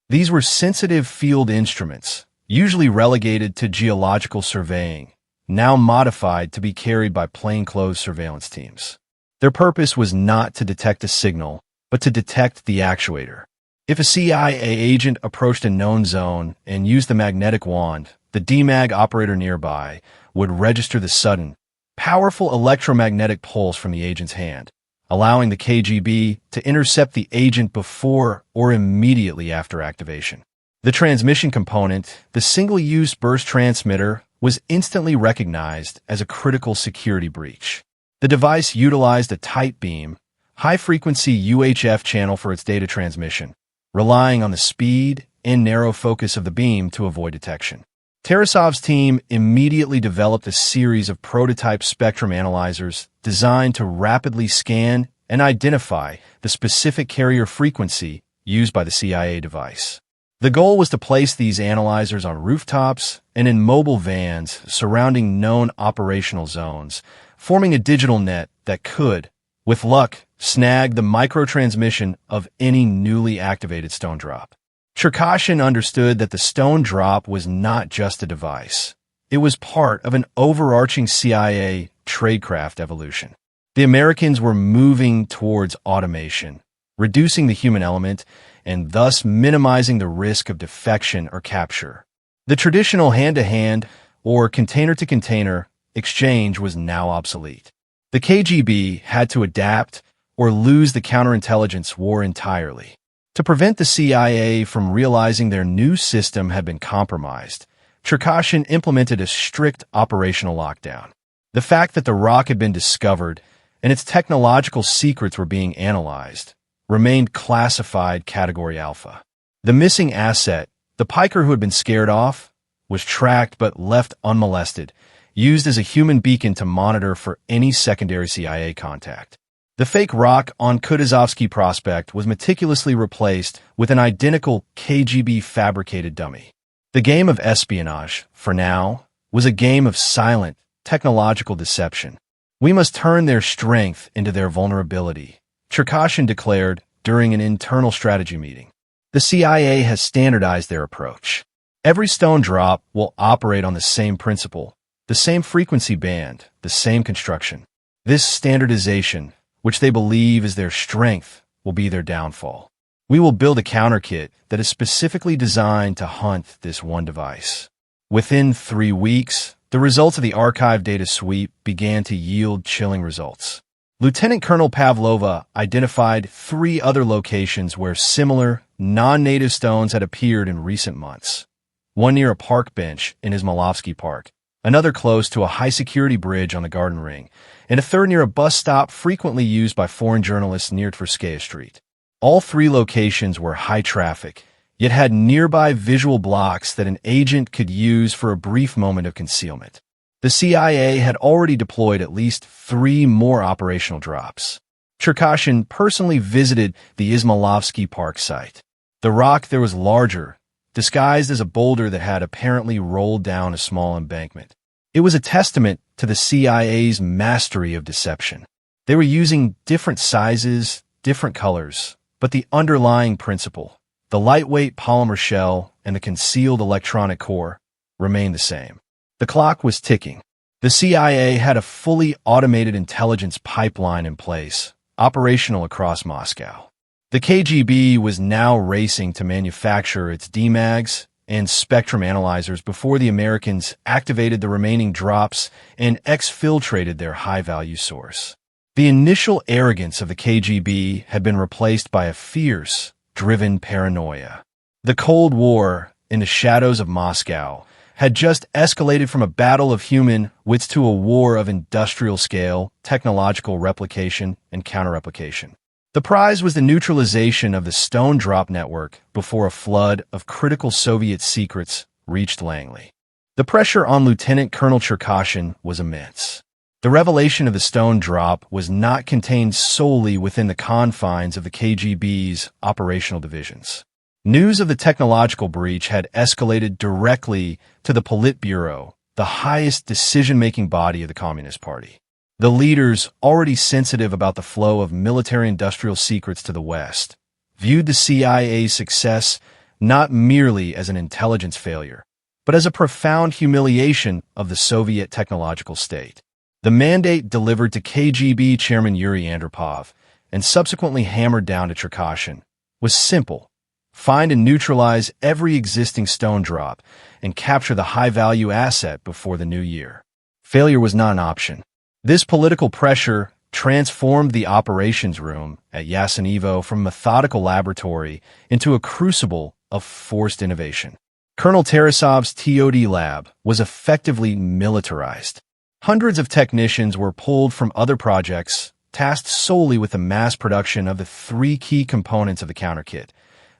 These were sensitive field instruments, usually relegated to geological surveying, now modified to be carried by plainclothes surveillance teams. Their purpose was not to detect a signal, but to detect the actuator. If a CIA agent approached a known zone and used the magnetic wand, the DMAG operator nearby would register the sudden, powerful electromagnetic pulse from the agent's hand, allowing the KGB to intercept the agent before or immediately after activation. The transmission component, the single-use burst transmitter, was instantly recognized as a critical security breach. The device utilized a tight beam, high-frequency UHF channel for its data transmission, relying on the speed and narrow focus of the beam to avoid detection. Tarasov's team immediately developed a series of prototype spectrum analyzers designed to rapidly scan and identify the specific carrier frequency used by the CIA device. The goal was to place these analyzers on rooftops and in mobile vans surrounding known operational zones, forming a digital net that could, with luck, snag the microtransmission of any newly activated stone drop. Cherkashin understood that the stone drop was not just a device. It was part of an overarching CIA tradecraft evolution. The Americans were moving towards automation, reducing the human element and thus minimizing the risk of defection or capture. The traditional hand-to-hand or container-to-container exchange was now obsolete. The KGB had to adapt or lose the counterintelligence war entirely. To prevent the CIA from realizing their new system had been compromised, Cherkashin implemented a strict operational lockdown. The fact that the rock had been discovered and its technological secrets were being analyzed remained classified Category Alpha. The missing asset, the piker who had been scared off, was tracked but left unmolested, used as a human beacon to monitor for any secondary CIA contact. The fake rock on Kutuzovsky Prospect was meticulously replaced with an identical KGB fabricated dummy. The game of espionage, for now, was a game of silent, technological deception. We must turn their strength into their vulnerability, Cherkashin declared during an internal strategy meeting. The CIA has standardized their approach. Every stone drop will operate on the same principle, the same frequency band, the same construction. This standardization, which they believe is their strength, will be their downfall. We will build a counterkit that is specifically designed to hunt this one device. Within 3 weeks, the results of the archive data sweep began to yield chilling results. Lieutenant Colonel Pavlova identified 3 other locations where similar, non-native stones had appeared in recent months. One near a park bench in Izmailovsky Park, another close to a high-security bridge on the Garden Ring, and a third near a bus stop frequently used by foreign journalists near Tverskaya Street. All 3 locations were high traffic, yet had nearby visual blocks that an agent could use for a brief moment of concealment. The CIA had already deployed at least 3 more operational drops. Cherkashin personally visited the Izmailovsky Park site. The rock there was larger, disguised as a boulder that had apparently rolled down a small embankment. It was a testament to the CIA's mastery of deception. They were using different sizes, different colors, but the underlying principle, the lightweight polymer shell and the concealed electronic core, remained the same. The clock was ticking. The CIA had a fully automated intelligence pipeline in place, operational across Moscow. The KGB was now racing to manufacture its DMAGs and spectrum analyzers before the Americans activated the remaining drops and exfiltrated their high-value source. The initial arrogance of the KGB had been replaced by a fierce, driven paranoia. The Cold War, in the shadows of Moscow, had just escalated from a battle of human wits to a war of industrial scale, technological replication, and counter-replication. The prize was the neutralization of the Stone Drop network before a flood of critical Soviet secrets reached Langley. The pressure on Lieutenant Colonel Cherkashin was immense. The revelation of the Stone Drop was not contained solely within the confines of the KGB's operational divisions. News of the technological breach had escalated directly to the Politburo, the highest decision-making body of the Communist Party. The leaders, already sensitive about the flow of military-industrial secrets to the West, viewed the CIA's success not merely as an intelligence failure, but as a profound humiliation of the Soviet technological state. The mandate delivered to KGB Chairman Yuri Andropov, and subsequently hammered down to Cherkashin, was simple. Find and neutralize every existing stone drop and capture the high-value asset before the new year. Failure was not an option. This political pressure transformed the operations room at Yasenevo from a methodical laboratory into a crucible of forced innovation. Colonel Tarasov's TOD lab was effectively militarized. Hundreds of technicians were pulled from other projects, tasked solely with the mass production of the 3 key components of the counterkit: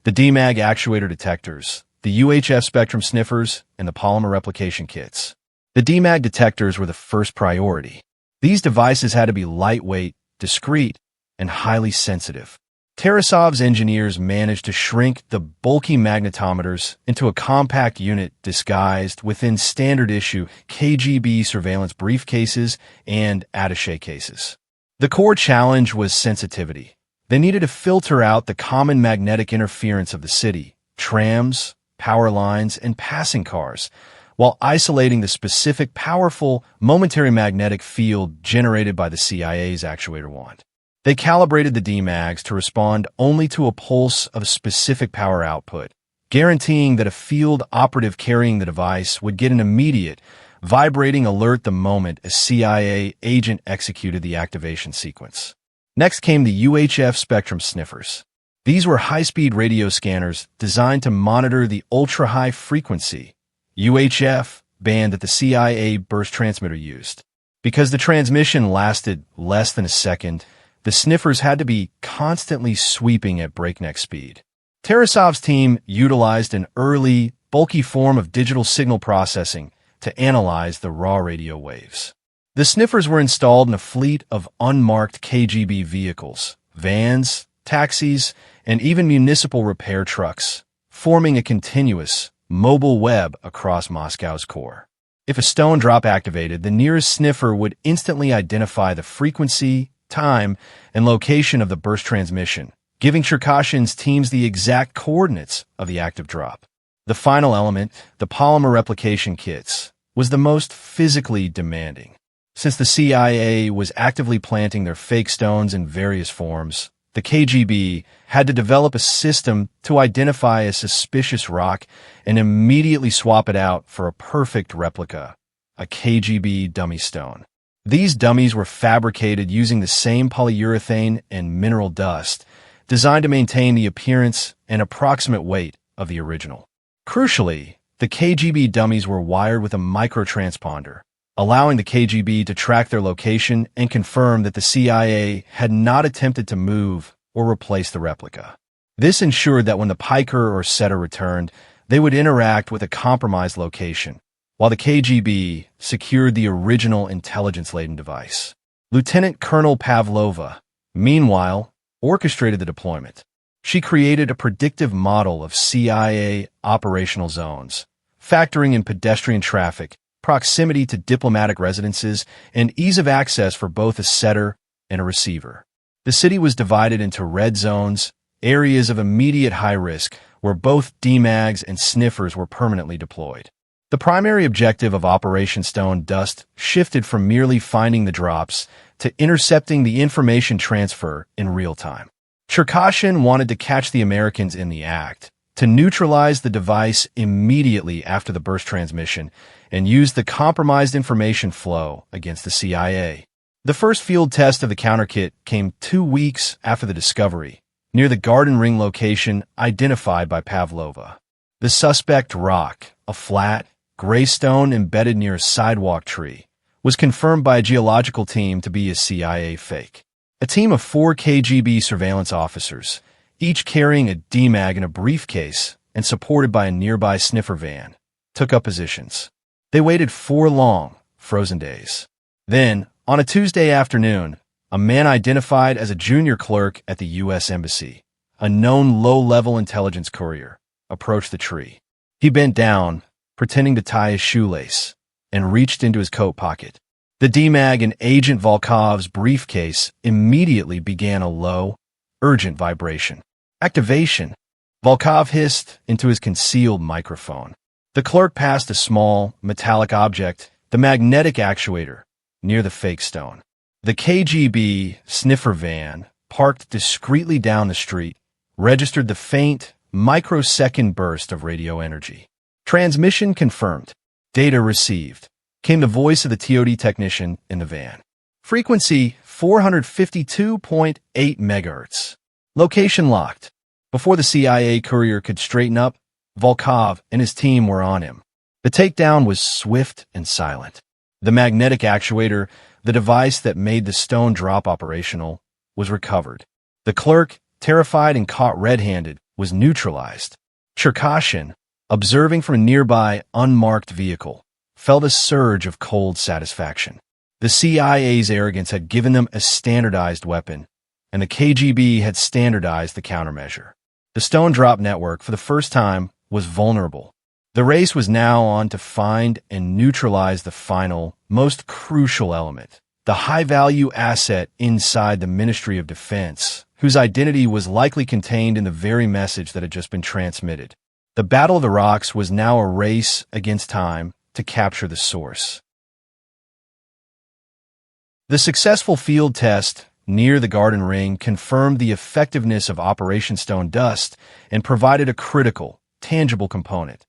the DMAG actuator detectors, the UHF spectrum sniffers, and the polymer replication kits. The DMAG detectors were the first priority. These devices had to be lightweight, discreet, and highly sensitive. Tarasov's engineers managed to shrink the bulky magnetometers into a compact unit disguised within standard-issue KGB surveillance briefcases and attaché cases. The core challenge was sensitivity. They needed to filter out the common magnetic interference of the city, trams, power lines, and passing cars, while isolating the specific, powerful, momentary magnetic field generated by the CIA's actuator wand. They calibrated the DMAGs to respond only to a pulse of specific power output, guaranteeing that a field operative carrying the device would get an immediate, vibrating alert the moment a CIA agent executed the activation sequence. Next came the UHF spectrum sniffers. These were high-speed radio scanners designed to monitor the ultra-high frequency UHF band that the CIA burst transmitter used. Because the transmission lasted less than a second, the sniffers had to be constantly sweeping at breakneck speed. Tarasov's team utilized an early, bulky form of digital signal processing to analyze the raw radio waves. The sniffers were installed in a fleet of unmarked KGB vehicles, vans, taxis, and even municipal repair trucks, forming a continuous, mobile web across Moscow's core. If a stone drop activated, the nearest sniffer would instantly identify the frequency, time, and location of the burst transmission, giving Cherkashin's teams the exact coordinates of the active drop. The final element, the polymer replication kits, was the most physically demanding. Since the CIA was actively planting their fake stones in various forms, the KGB had to develop a system to identify a suspicious rock and immediately swap it out for a perfect replica, a KGB dummy stone. These dummies were fabricated using the same polyurethane and mineral dust, designed to maintain the appearance and approximate weight of the original. Crucially, the KGB dummies were wired with a microtransponder, allowing the KGB to track their location and confirm that the CIA had not attempted to move or replace the replica. This ensured that when the piker or setter returned, they would interact with a compromised location, while the KGB secured the original intelligence-laden device. Lieutenant Colonel Pavlova, meanwhile, orchestrated the deployment. She created a predictive model of CIA operational zones, factoring in pedestrian traffic, proximity to diplomatic residences, and ease of access for both a setter and a receiver. The city was divided into red zones, areas of immediate high risk, where both DMAGs and sniffers were permanently deployed. The primary objective of Operation Stone Dust shifted from merely finding the drops to intercepting the information transfer in real time. Cherkashin wanted to catch the Americans in the act, to neutralize the device immediately after the burst transmission, and use the compromised information flow against the CIA. The first field test of the counterkit came 2 weeks after the discovery, near the Garden Ring location identified by Pavlova. The suspect rock, a flat, gray stone embedded near a sidewalk tree, was confirmed by a geological team to be a CIA fake. A team of 4 KGB surveillance officers, each carrying a DMAG in a briefcase and supported by a nearby sniffer van, took up positions. They waited 4 long, frozen days. Then, on a Tuesday afternoon, a man identified as a junior clerk at the U.S. Embassy, a known low-level intelligence courier, approached the tree. He bent down, pretending to tie his shoelace, and reached into his coat pocket. The DMAG in Agent Volkov's briefcase immediately began a low, urgent vibration. Activation, Volkov hissed into his concealed microphone. The clerk passed a small, metallic object, the magnetic actuator, near the fake stone. The KGB sniffer van, parked discreetly down the street, registered the faint, microsecond burst of radio energy. Transmission confirmed. Data received. Came the voice of the TOD technician in the van. Frequency 452.8 MHz. Location locked. Before the CIA courier could straighten up, Volkov and his team were on him. The takedown was swift and silent. The magnetic actuator, the device that made the stone drop operational, was recovered. The clerk, terrified and caught red-handed, was neutralized. Cherkashin, observing from a nearby unmarked vehicle, felt a surge of cold satisfaction. The CIA's arrogance had given them a standardized weapon, and the KGB had standardized the countermeasure. The stone drop network, for the first time, was vulnerable. The race was now on to find and neutralize the final, most crucial element, the high-value asset inside the Ministry of Defense, whose identity was likely contained in the very message that had just been transmitted. The Battle of the Rocks was now a race against time, to capture the source. The successful field test near the Garden Ring confirmed the effectiveness of Operation Stone Dust and provided a critical, tangible component: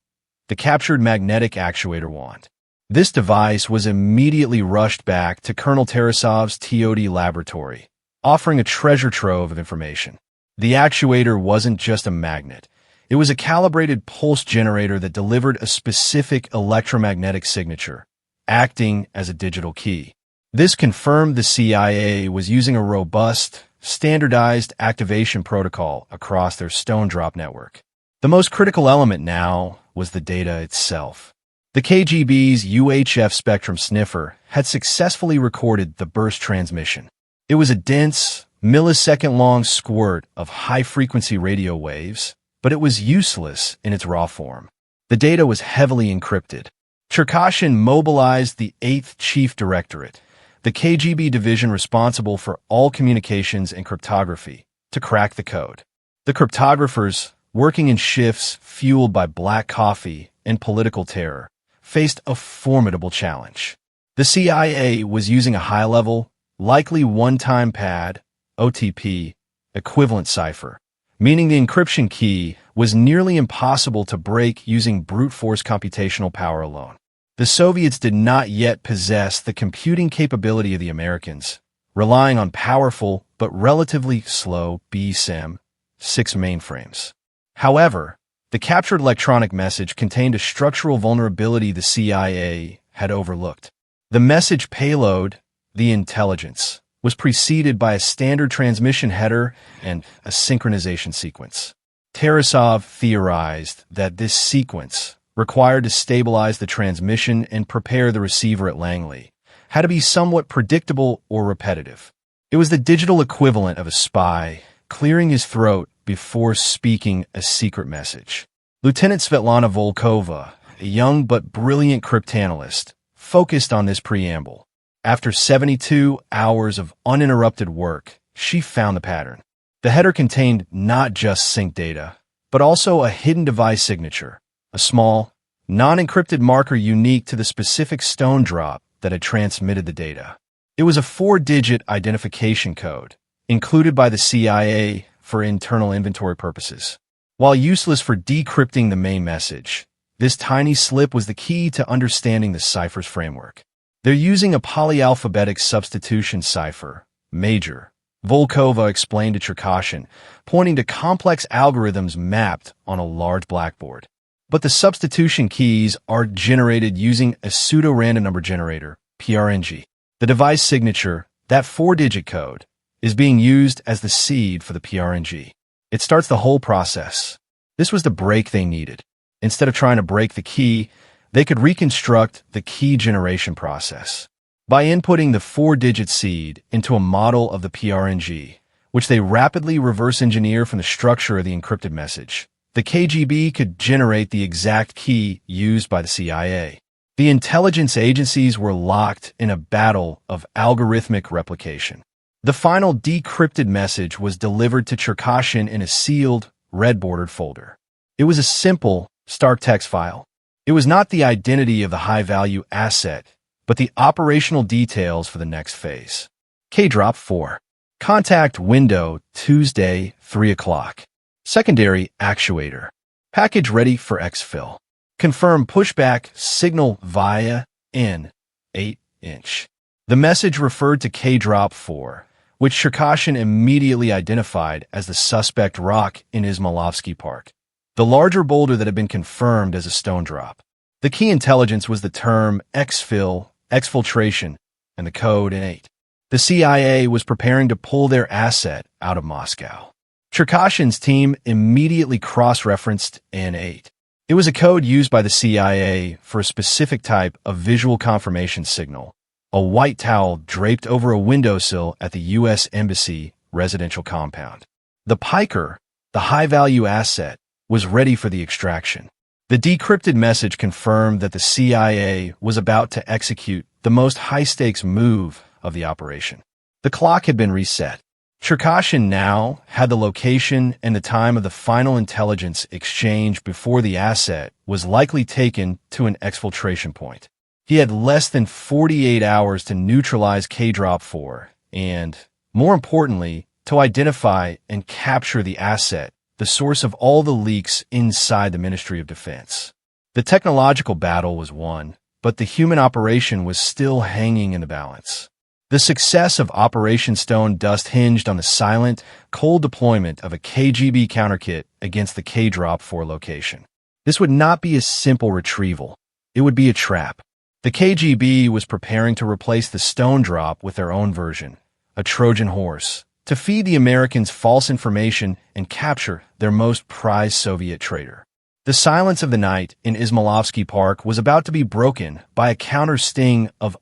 the captured magnetic actuator wand. This device was immediately rushed back to Colonel Tarasov's TOD laboratory, offering a treasure trove of information. The actuator wasn't just a magnet. It was a calibrated pulse generator that delivered a specific electromagnetic signature, acting as a digital key. This confirmed the CIA was using a robust, standardized activation protocol across their stone drop network. The most critical element now was the data itself. The KGB's UHF spectrum sniffer had successfully recorded the burst transmission. It was a dense, millisecond-long squirt of high-frequency radio waves, but it was useless in its raw form. The data was heavily encrypted. Cherkashin mobilized the 8th Chief Directorate, the KGB division responsible for all communications and cryptography, to crack the code. The cryptographers, working in shifts fueled by black coffee and political terror, faced a formidable challenge. The CIA was using a high-level, likely one-time pad, OTP, equivalent cipher, meaning the encryption key was nearly impossible to break using brute force computational power alone. The Soviets did not yet possess the computing capability of the Americans, relying on powerful but relatively slow BSIM 6 mainframes. However, the captured electronic message contained a structural vulnerability the CIA had overlooked. The message payload, the intelligence, was preceded by a standard transmission header and a synchronization sequence. Tarasov theorized that this sequence, required to stabilize the transmission and prepare the receiver at Langley, had to be somewhat predictable or repetitive. It was the digital equivalent of a spy clearing his throat before speaking a secret message. Lieutenant Svetlana Volkova, a young but brilliant cryptanalyst, focused on this preamble. After 72 hours of uninterrupted work, she found the pattern. The header contained not just sync data, but also a hidden device signature, a small, non-encrypted marker unique to the specific stone drop that had transmitted the data. It was a 4-digit identification code, included by the CIA for internal inventory purposes. While useless for decrypting the main message, this tiny slip was the key to understanding the cipher's framework. They're using a polyalphabetic substitution cipher, Major, Volkova explained to Cherkashin, pointing to complex algorithms mapped on a large blackboard. But the substitution keys are generated using a pseudo-random number generator, PRNG. The device signature, that 4-digit code, is being used as the seed for the PRNG. It starts the whole process. This was the break they needed. Instead of trying to break the key, they could reconstruct the key generation process. By inputting the 4-digit seed into a model of the PRNG, which they rapidly reverse engineer from the structure of the encrypted message, the KGB could generate the exact key used by the CIA. The intelligence agencies were locked in a battle of algorithmic replication. The final decrypted message was delivered to Cherkashin in a sealed, red-bordered folder. It was a simple, stark text file. It was not the identity of the high-value asset, but the operational details for the next phase. K-Drop 4. Contact window, Tuesday, 3 o'clock. Secondary actuator. Package ready for exfil. Confirm pushback signal via N 8-inch. The message referred to K-Drop 4, which Cherkashin immediately identified as the suspect rock in Izmailovsky Park, the larger boulder that had been confirmed as a stone drop. The key intelligence was the term exfil, exfiltration, and the code N8. The CIA was preparing to pull their asset out of Moscow. Cherkashin's team immediately cross-referenced N8. It was a code used by the CIA for a specific type of visual confirmation signal, a white towel draped over a windowsill at the U.S. Embassy residential compound. The piker, the high-value asset, was ready for the extraction. The decrypted message confirmed that the CIA was about to execute the most high-stakes move of the operation. The clock had been reset. Cherkashin now had the location and the time of the final intelligence exchange before the asset was likely taken to an exfiltration point. He had less than 48 hours to neutralize KGB and, more importantly, to identify and capture the asset, the source of all the leaks inside the Ministry of Defense. The technological battle was won, but the human operation was still hanging in the balance. The success of Operation Stone Dust hinged on the silent, cold deployment of a KGB counterkit against the KGB location. This would not be a simple retrieval. It would be a trap. The KGB was preparing to replace the Stone Drop with their own version, a Trojan horse, to feed the Americans false information and capture their most prized Soviet traitor. The silence of the night in Izmailovsky Park was about to be broken by a counter-sting of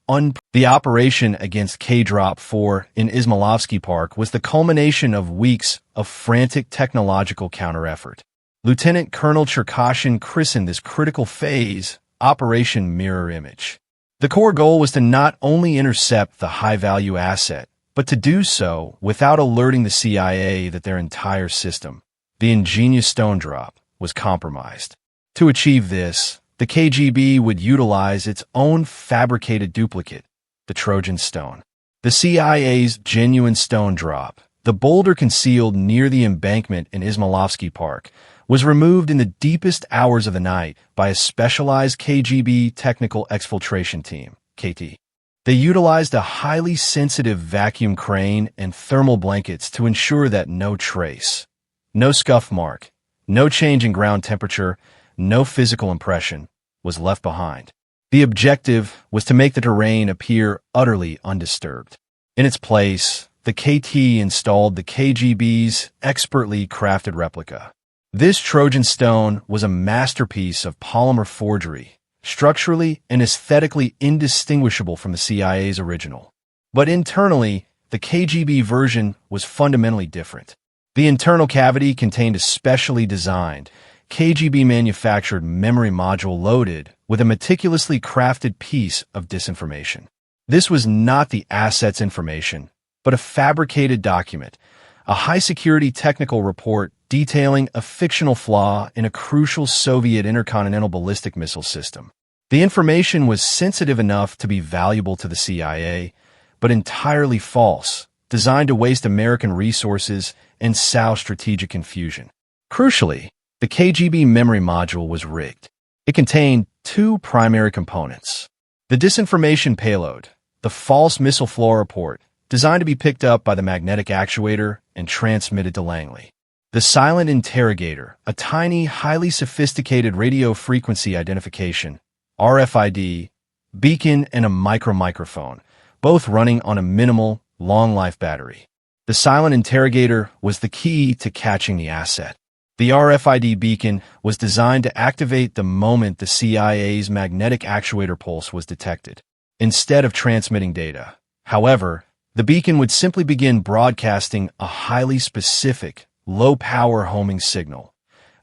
The operation against KGB in Izmailovsky Park was the culmination of weeks of frantic technological counter-effort. Lieutenant Colonel Cherkashin christened this critical phase Operation Mirror Image. The core goal was to not only intercept the high-value asset, but to do so without alerting the CIA that their entire system, the ingenious Stone Drop, was compromised. To achieve this, the KGB would utilize its own fabricated duplicate, the Trojan Stone. The CIA's genuine Stone Drop, the boulder concealed near the embankment in Izmailovsky Park, was removed in the deepest hours of the night by a specialized KGB technical exfiltration team, KT. They utilized a highly sensitive vacuum crane and thermal blankets to ensure that no trace, no scuff mark, no change in ground temperature, no physical impression was left behind. The objective was to make the terrain appear utterly undisturbed. In its place, the KT installed the KGB's expertly crafted replica. This Trojan Stone was a masterpiece of polymer forgery, structurally and aesthetically indistinguishable from the CIA's original. But internally, the KGB version was fundamentally different. The internal cavity contained a specially designed, KGB-manufactured memory module loaded with a meticulously crafted piece of disinformation. This was not the asset's information, but a fabricated document, a high-security technical report detailing a fictional flaw in a crucial Soviet intercontinental ballistic missile system. The information was sensitive enough to be valuable to the CIA, but entirely false, designed to waste American resources and sow strategic confusion. Crucially, the KGB memory module was rigged. It contained two primary components. The disinformation payload, the false missile flaw report, designed to be picked up by the magnetic actuator and transmitted to Langley. The silent interrogator, a tiny, highly sophisticated radio frequency identification, RFID, beacon, and a microphone, both running on a minimal, long-life battery. The silent interrogator was the key to catching the asset. The RFID beacon was designed to activate the moment the CIA's magnetic actuator pulse was detected, instead of transmitting data. However, the beacon would simply begin broadcasting a highly specific, low-power homing signal,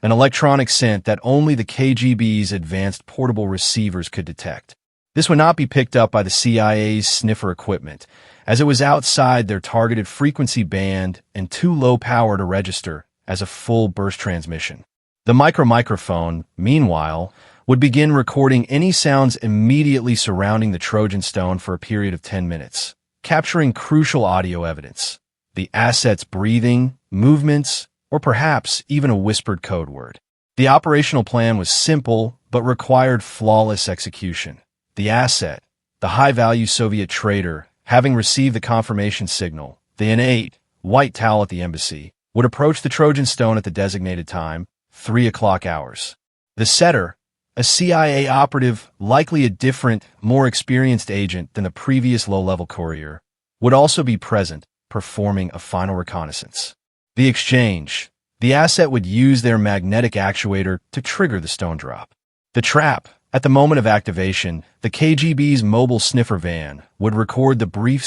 an electronic scent that only the KGB's advanced portable receivers could detect. This would not be picked up by the CIA's sniffer equipment, as it was outside their targeted frequency band and too low power to register as a full burst transmission. The microphone, meanwhile, would begin recording any sounds immediately surrounding the Trojan Stone for a period of 10 minutes, capturing crucial audio evidence, the asset's breathing, movements, or perhaps even a whispered code word. The operational plan was simple but required flawless execution. The asset, the high-value Soviet traitor, having received the confirmation signal, the innate white towel at the embassy, would approach the Trojan Stone at the designated time, 3 o'clock hours. The setter, a CIA operative, likely a different, more experienced agent than the previous low-level courier, would also be present, performing a final reconnaissance. The exchange, the asset would use their magnetic actuator to trigger the Stone Drop. The trap, at the moment of activation, the KGB's mobile sniffer van would record the brief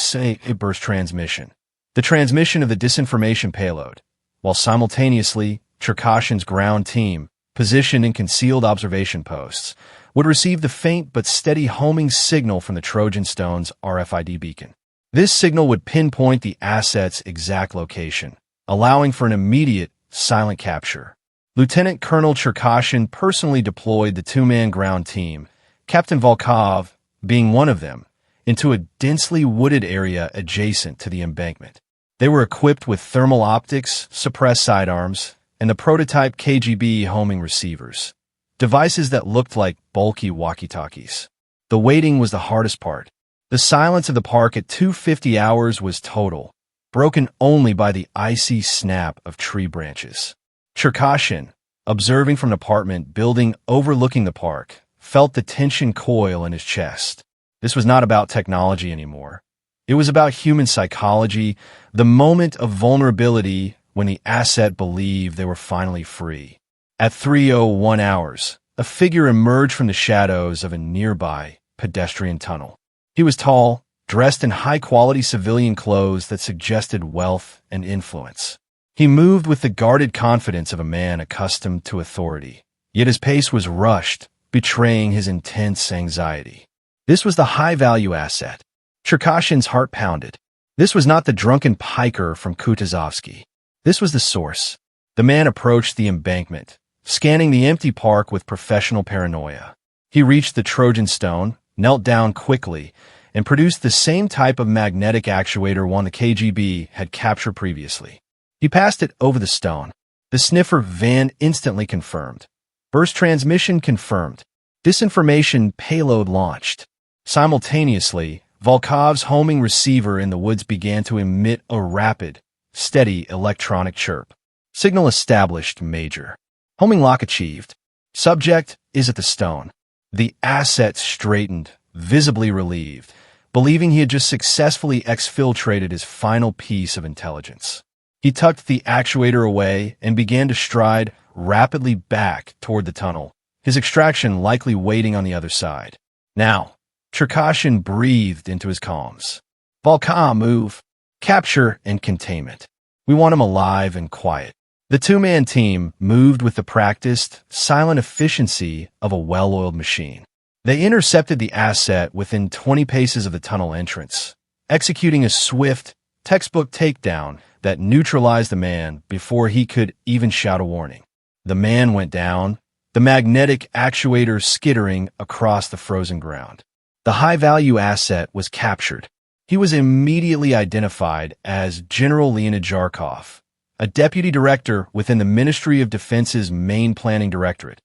burst transmission, the transmission of the disinformation payload, while simultaneously, Cherkashin's ground team, positioned in concealed observation posts, would receive the faint but steady homing signal from the Trojan Stone's RFID beacon. This signal would pinpoint the asset's exact location, allowing for an immediate, silent capture. Lieutenant Colonel Cherkashin personally deployed the two-man ground team, Captain Volkov being one of them, into a densely wooded area adjacent to the embankment. They were equipped with thermal optics, suppressed sidearms, and the prototype KGB homing receivers, devices that looked like bulky walkie-talkies. The waiting was the hardest part. The silence of the park at 2:50 hours was total, broken only by the icy snap of tree branches. Cherkashin, observing from an apartment building overlooking the park, felt the tension coil in his chest. This was not about technology anymore. It was about human psychology, the moment of vulnerability when the asset believed they were finally free. At 3:01 hours, a figure emerged from the shadows of a nearby pedestrian tunnel. He was tall, dressed in high-quality civilian clothes that suggested wealth and influence. He moved with the guarded confidence of a man accustomed to authority, yet his pace was rushed, betraying his intense anxiety. This was the high-value asset. Cherkashin's heart pounded. This was not the drunken piker from Kutuzovsky. This was the source. The man approached the embankment, scanning the empty park with professional paranoia. He reached the Trojan stone, knelt down quickly, and produced the same type of magnetic actuator one the KGB had captured previously. He passed it over the stone. The sniffer van instantly confirmed. Burst transmission confirmed. Disinformation payload launched. Simultaneously, Volkov's homing receiver in the woods began to emit a rapid, steady electronic chirp. Signal established, Major. Homing lock achieved. Subject is at the stone. The asset straightened, visibly relieved, believing he had just successfully exfiltrated his final piece of intelligence. He tucked the actuator away and began to stride rapidly back toward the tunnel, his extraction likely waiting on the other side. Now, Cherkashin breathed into his calms. Volkov, move. Capture and containment. We want him alive and quiet. The two-man team moved with the practiced, silent efficiency of a well-oiled machine. They intercepted the asset within 20 paces of the tunnel entrance, executing a swift, textbook takedown that neutralized the man before he could even shout a warning. The man went down, the magnetic actuator skittering across the frozen ground. The high-value asset was captured. He was immediately identified as General Leonid Zharkov, a deputy director within the Ministry of Defense's main planning directorate,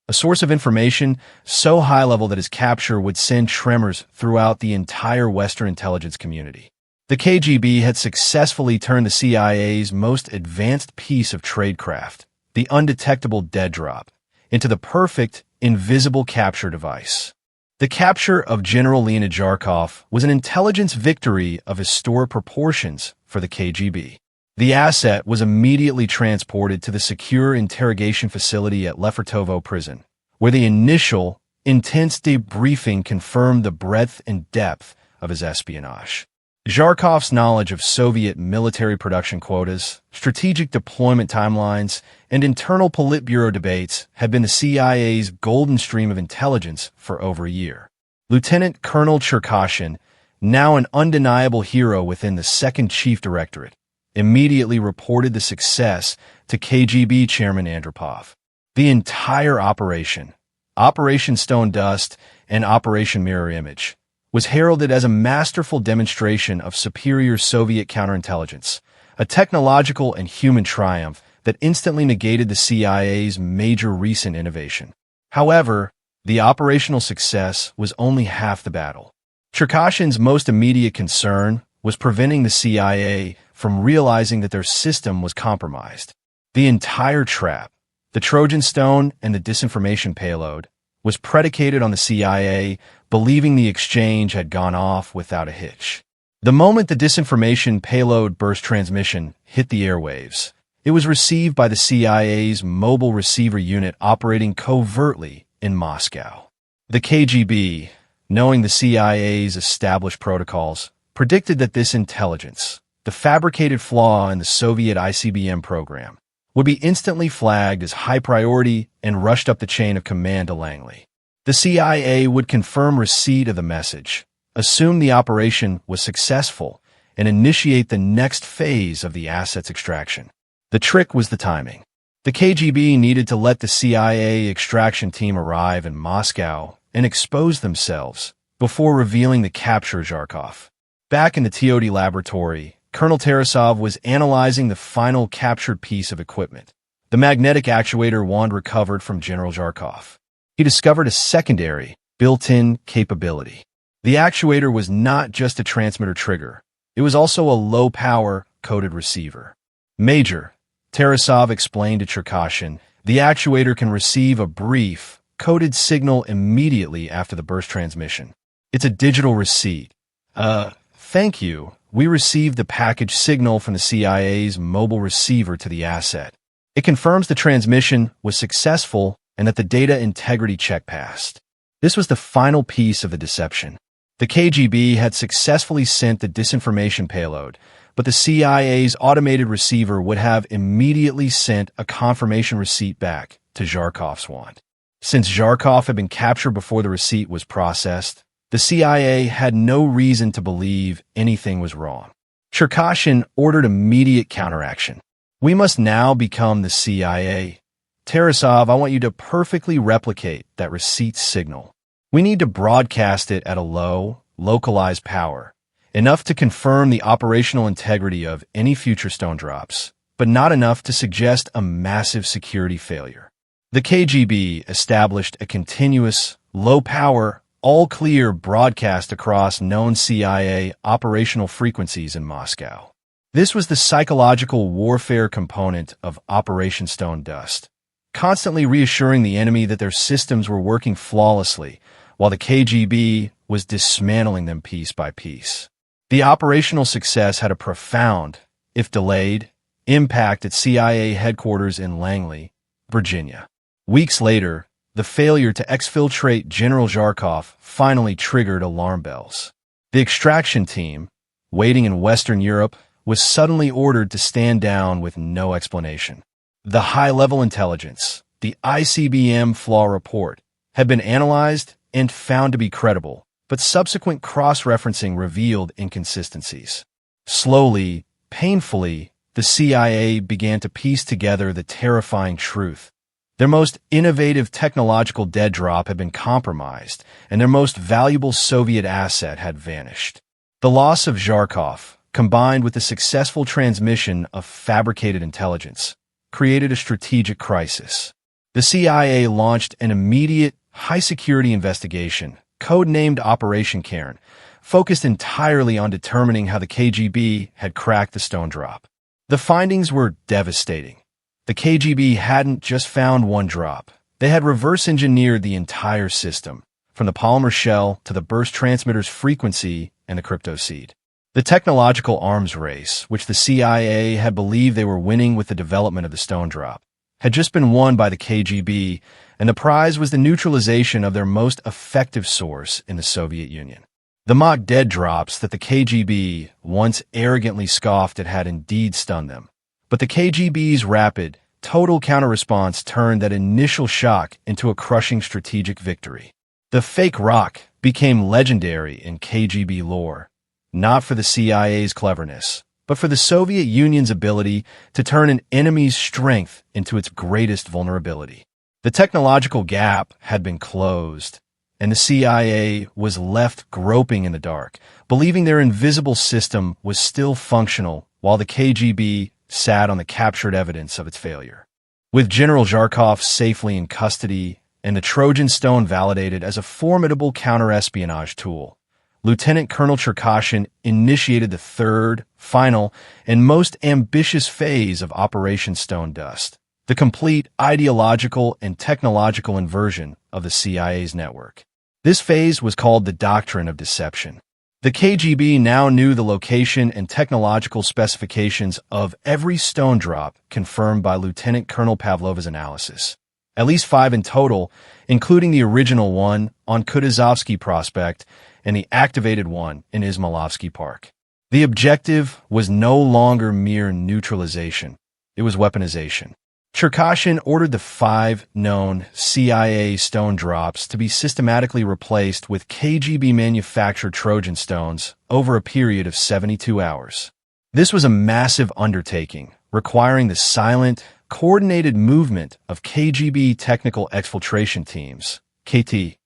a source of information so high-level that his capture would send tremors throughout the entire Western intelligence community. The KGB had successfully turned the CIA's most advanced piece of tradecraft, the undetectable dead drop, into the perfect, invisible capture device. The capture of General Leonid Zharkov was an intelligence victory of historic proportions for the KGB. The asset was immediately transported to the secure interrogation facility at Lefortovo prison, where the initial, intense debriefing confirmed the breadth and depth of his espionage. Zharkov's knowledge of Soviet military production quotas, strategic deployment timelines, and internal Politburo debates had been the CIA's golden stream of intelligence for over a year. Lieutenant Colonel Cherkashin, now an undeniable hero within the Second Chief Directorate, immediately reported the success to KGB Chairman Andropov. The entire operation, Operation Stone Dust and Operation Mirror Image, was heralded as a masterful demonstration of superior Soviet counterintelligence, a technological and human triumph that instantly negated the CIA's major recent innovation. However, the operational success was only half the battle. Cherkashin's most immediate concern was preventing the CIA from realizing that their system was compromised. The entire trap, the Trojan stone and the disinformation payload, was predicated on the CIA believing the exchange had gone off without a hitch. The moment the disinformation payload burst transmission hit the airwaves, it was received by the CIA's mobile receiver unit operating covertly in Moscow. The KGB, knowing the CIA's established protocols, predicted that this intelligence, the fabricated flaw in the Soviet ICBM program, would be instantly flagged as high priority and rushed up the chain of command to Langley. The CIA would confirm receipt of the message, assume the operation was successful, and initiate the next phase of the asset's extraction. The trick was the timing. The KGB needed to let the CIA extraction team arrive in Moscow and expose themselves before revealing the capture of Zharkov. Back in the TOD laboratory, Colonel Tarasov was analyzing the final captured piece of equipment, the magnetic actuator wand recovered from General Zharkov. He discovered a secondary, built-in capability. The actuator was not just a transmitter trigger. It was also a low-power, coded receiver. Major, Tarasov explained to Cherkashin, the actuator can receive a brief, coded signal immediately after the burst transmission. It's a digital receipt. Thank you. We received the package signal from the CIA's mobile receiver to the asset. It confirms the transmission was successful and that the data integrity check passed. This was the final piece of the deception. The KGB had successfully sent the disinformation payload, but the CIA's automated receiver would have immediately sent a confirmation receipt back to Zharkov's wand. Since Zharkov had been captured before the receipt was processed, the CIA had no reason to believe anything was wrong. Cherkashin ordered immediate counteraction. We must now become the CIA. Tarasov, I want you to perfectly replicate that receipt signal. We need to broadcast it at a low, localized power, enough to confirm the operational integrity of any future stone drops, but not enough to suggest a massive security failure. The KGB established a continuous, low-power, all-clear broadcast across known CIA operational frequencies in Moscow. This was the psychological warfare component of Operation Stone Dust, constantly reassuring the enemy that their systems were working flawlessly, while the KGB was dismantling them piece by piece. The operational success had a profound, if delayed, impact at CIA headquarters in Langley, Virginia. Weeks later, the failure to exfiltrate General Zharkov finally triggered alarm bells. The extraction team, waiting in Western Europe, was suddenly ordered to stand down with no explanation. The high-level intelligence, the ICBM flaw report, had been analyzed and found to be credible, but subsequent cross-referencing revealed inconsistencies. Slowly, painfully, the CIA began to piece together the terrifying truth. Their most innovative technological dead drop had been compromised, and their most valuable Soviet asset had vanished. The loss of Zharkov, combined with the successful transmission of fabricated intelligence, created a strategic crisis. The CIA launched an immediate, high-security investigation, codenamed Operation Cairn, focused entirely on determining how the KGB had cracked the stone drop. The findings were devastating. The KGB hadn't just found one drop. They had reverse-engineered the entire system, from the polymer shell to the burst transmitter's frequency and the crypto seed. The technological arms race, which the CIA had believed they were winning with the development of the stone drop, had just been won by the KGB, and the prize was the neutralization of their most effective source in the Soviet Union. The mock dead drops that the KGB once arrogantly scoffed at had indeed stunned them. But the KGB's rapid, total counter-response turned that initial shock into a crushing strategic victory. The fake rock became legendary in KGB lore, not for the CIA's cleverness, but for the Soviet Union's ability to turn an enemy's strength into its greatest vulnerability. The technological gap had been closed, and the CIA was left groping in the dark, believing their invisible system was still functional while the KGB sat on the captured evidence of its failure. With General Zharkov safely in custody and the Trojan Stone validated as a formidable counter-espionage tool, Lieutenant Colonel Cherkashin initiated the third, final, and most ambitious phase of Operation Stone Dust, the complete ideological and technological inversion of the CIA's network. This phase was called the Doctrine of Deception. The KGB now knew the location and technological specifications of every stone drop confirmed by Lieutenant Colonel Pavlova's analysis. At least 5 in total, including the original one on Kutuzovsky Prospect and the activated one in Izmailovsky Park. The objective was no longer mere neutralization. It was weaponization. Cherkashin ordered the 5 known CIA stone drops to be systematically replaced with KGB-manufactured Trojan stones over a period of 72 hours. This was a massive undertaking, requiring the silent, coordinated movement of KGB technical exfiltration teams, KT,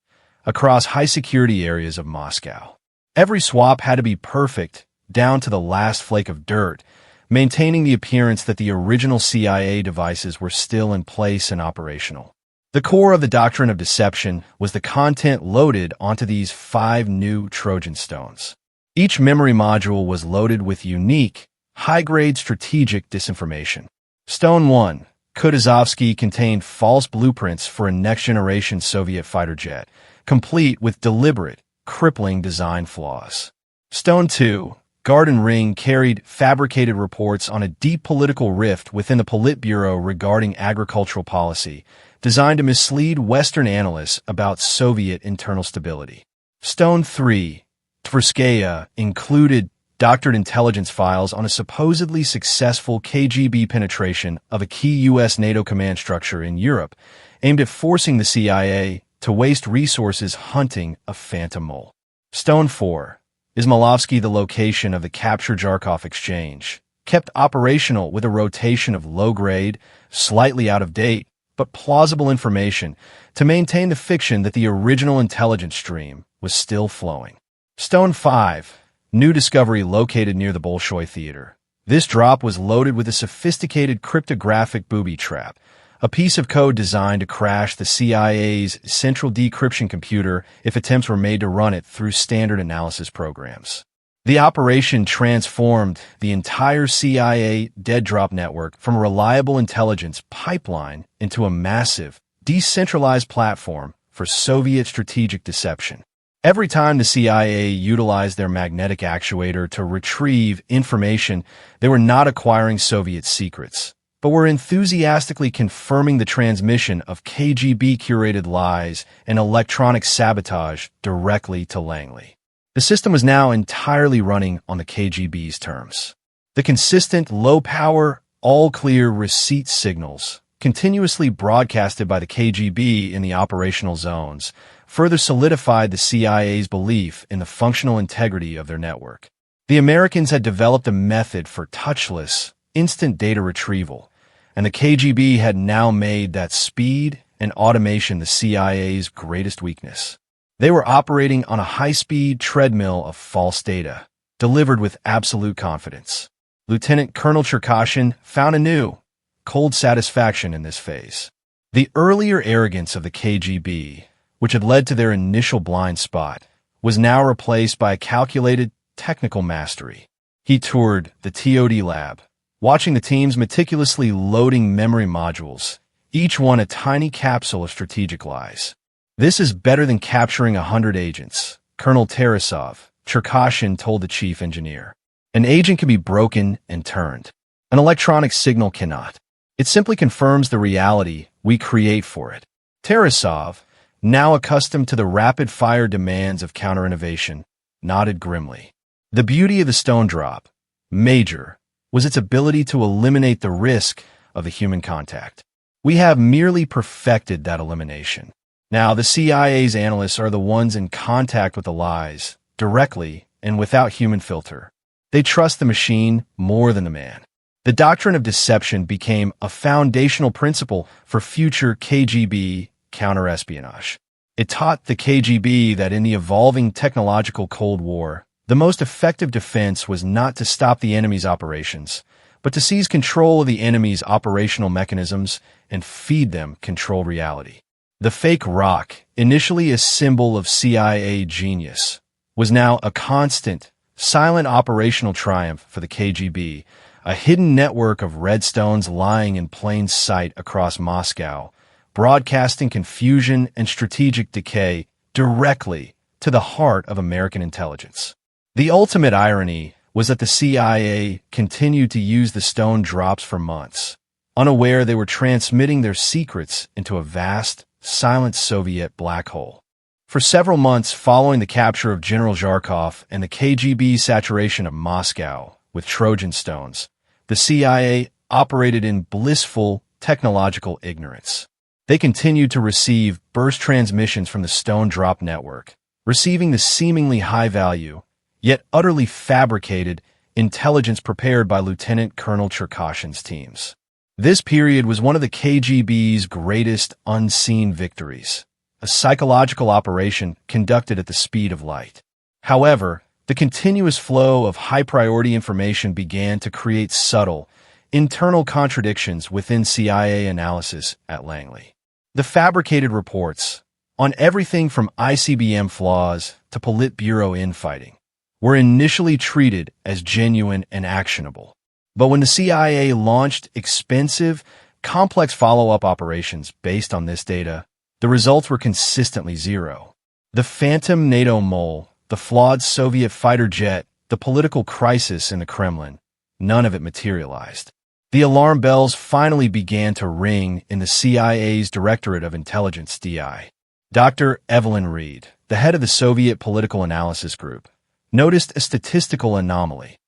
across high-security areas of Moscow. Every swap had to be perfect, down to the last flake of dirt, maintaining the appearance that the original CIA devices were still in place and operational. The core of the doctrine of deception was the content loaded onto these 5 new Trojan stones. Each memory module was loaded with unique, high-grade strategic disinformation. Stone 1, Kutuzovsky, contained false blueprints for a next-generation Soviet fighter jet, complete with deliberate, crippling design flaws. Stone 2, Garden Ring, carried fabricated reports on a deep political rift within the Politburo regarding agricultural policy, designed to mislead Western analysts about Soviet internal stability. Stone 3, Tverskaya, included doctored intelligence files on a supposedly successful KGB penetration of a key U.S. NATO command structure in Europe, aimed at forcing the CIA to waste resources hunting a phantom mole. Stone 4, Izmailovsky, the location of the captured Zharkov exchange, kept operational with a rotation of low-grade, slightly out-of-date, but plausible information to maintain the fiction that the original intelligence stream was still flowing. Stone 5, new discovery located near the Bolshoi Theater. This drop was loaded with a sophisticated cryptographic booby trap, a piece of code designed to crash the CIA's central decryption computer if attempts were made to run it through standard analysis programs. The operation transformed the entire CIA dead drop network from a reliable intelligence pipeline into a massive, decentralized platform for Soviet strategic deception. Every time the CIA utilized their magnetic actuator to retrieve information, they were not acquiring Soviet secrets, but were enthusiastically confirming the transmission of KGB-curated lies and electronic sabotage directly to Langley. The system was now entirely running on the KGB's terms. The consistent, low-power, all-clear receipt signals, continuously broadcasted by the KGB in the operational zones, further solidified the CIA's belief in the functional integrity of their network. The Americans had developed a method for touchless, instant data retrieval, and the KGB had now made that speed and automation the CIA's greatest weakness. They were operating on a high-speed treadmill of false data, delivered with absolute confidence. Lieutenant Colonel Cherkashin found a new, cold satisfaction in this phase. The earlier arrogance of the KGB, which had led to their initial blind spot, was now replaced by a calculated technical mastery. He toured the TOD lab, watching the teams meticulously loading memory modules, each one a tiny capsule of strategic lies. "This is better than capturing 100 agents," Colonel Tarasov, Cherkashin, told the chief engineer. "An agent can be broken and turned. An electronic signal cannot. It simply confirms the reality we create for it." Tarasov, now accustomed to the rapid-fire demands of counterinnovation, nodded grimly. The beauty of the stone drop, Major, was its ability to eliminate the risk of the human contact. We have merely perfected that elimination. Now, the CIA's analysts are the ones in contact with the lies, directly and without human filter. They trust the machine more than the man. The doctrine of deception became a foundational principle for future KGB counterespionage. It taught the KGB that in the evolving technological Cold War, the most effective defense was not to stop the enemy's operations, but to seize control of the enemy's operational mechanisms and feed them controlled reality. The fake rock, initially a symbol of CIA genius, was now a constant, silent operational triumph for the KGB, a hidden network of redstones lying in plain sight across Moscow, broadcasting confusion and strategic decay directly to the heart of American intelligence. The ultimate irony was that the CIA continued to use the stone drops for months, unaware they were transmitting their secrets into a vast, silent Soviet black hole. For several months following the capture of General Zharkov and the KGB saturation of Moscow with Trojan stones, the CIA operated in blissful, technological ignorance. They continued to receive burst transmissions from the Stone Drop network, receiving the seemingly high-value, yet utterly fabricated, intelligence prepared by Lieutenant Colonel Cherkashin's teams. This period was one of the KGB's greatest unseen victories, a psychological operation conducted at the speed of light. However, the continuous flow of high-priority information began to create subtle, internal contradictions within CIA analysis at Langley. The fabricated reports, on everything from ICBM flaws to Politburo infighting, were initially treated as genuine and actionable. But when the CIA launched expensive, complex follow-up operations based on this data, the results were consistently zero. The phantom NATO mole, the flawed Soviet fighter jet, the political crisis in the Kremlin, none of it materialized. The alarm bells finally began to ring in the CIA's Directorate of Intelligence DI. Dr. Evelyn Reed, the head of the Soviet Political Analysis Group, noticed a statistical anomaly.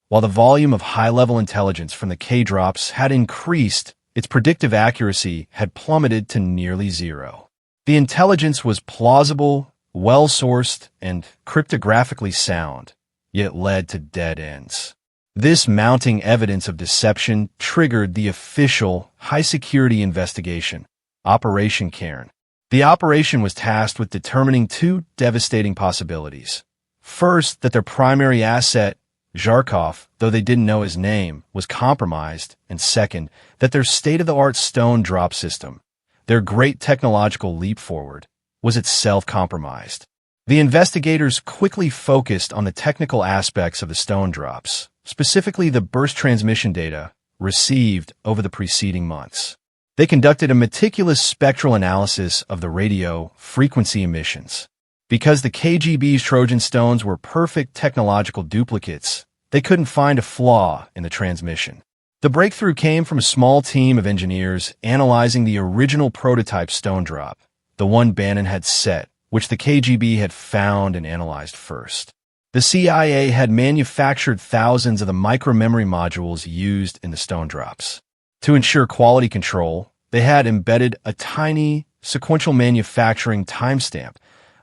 While the volume of high-level intelligence from the K-drops had increased, its predictive accuracy had plummeted to nearly zero. The intelligence was plausible, well-sourced, and cryptographically sound, yet led to dead ends. This mounting evidence of deception triggered the official, high-security investigation, Operation Cairn. The operation was tasked with determining two devastating possibilities. First, that their primary asset, Zharkov, though they didn't know his name, was compromised, and second, that their state-of-the-art Stone Drop system, their great technological leap forward, was itself compromised. The investigators quickly focused on the technical aspects of the Stone Drops, specifically the burst transmission data received over the preceding months. They conducted a meticulous spectral analysis of the radio frequency emissions. Because the KGB's Trojan stones were perfect technological duplicates, they couldn't find a flaw in the transmission. The breakthrough came from a small team of engineers analyzing the original prototype Stone Drop, the one Bannon had set, which the KGB had found and analyzed first. The CIA had manufactured thousands of the micromemory modules used in the Stone Drops. To ensure quality control, they had embedded a tiny, sequential manufacturing timestamp,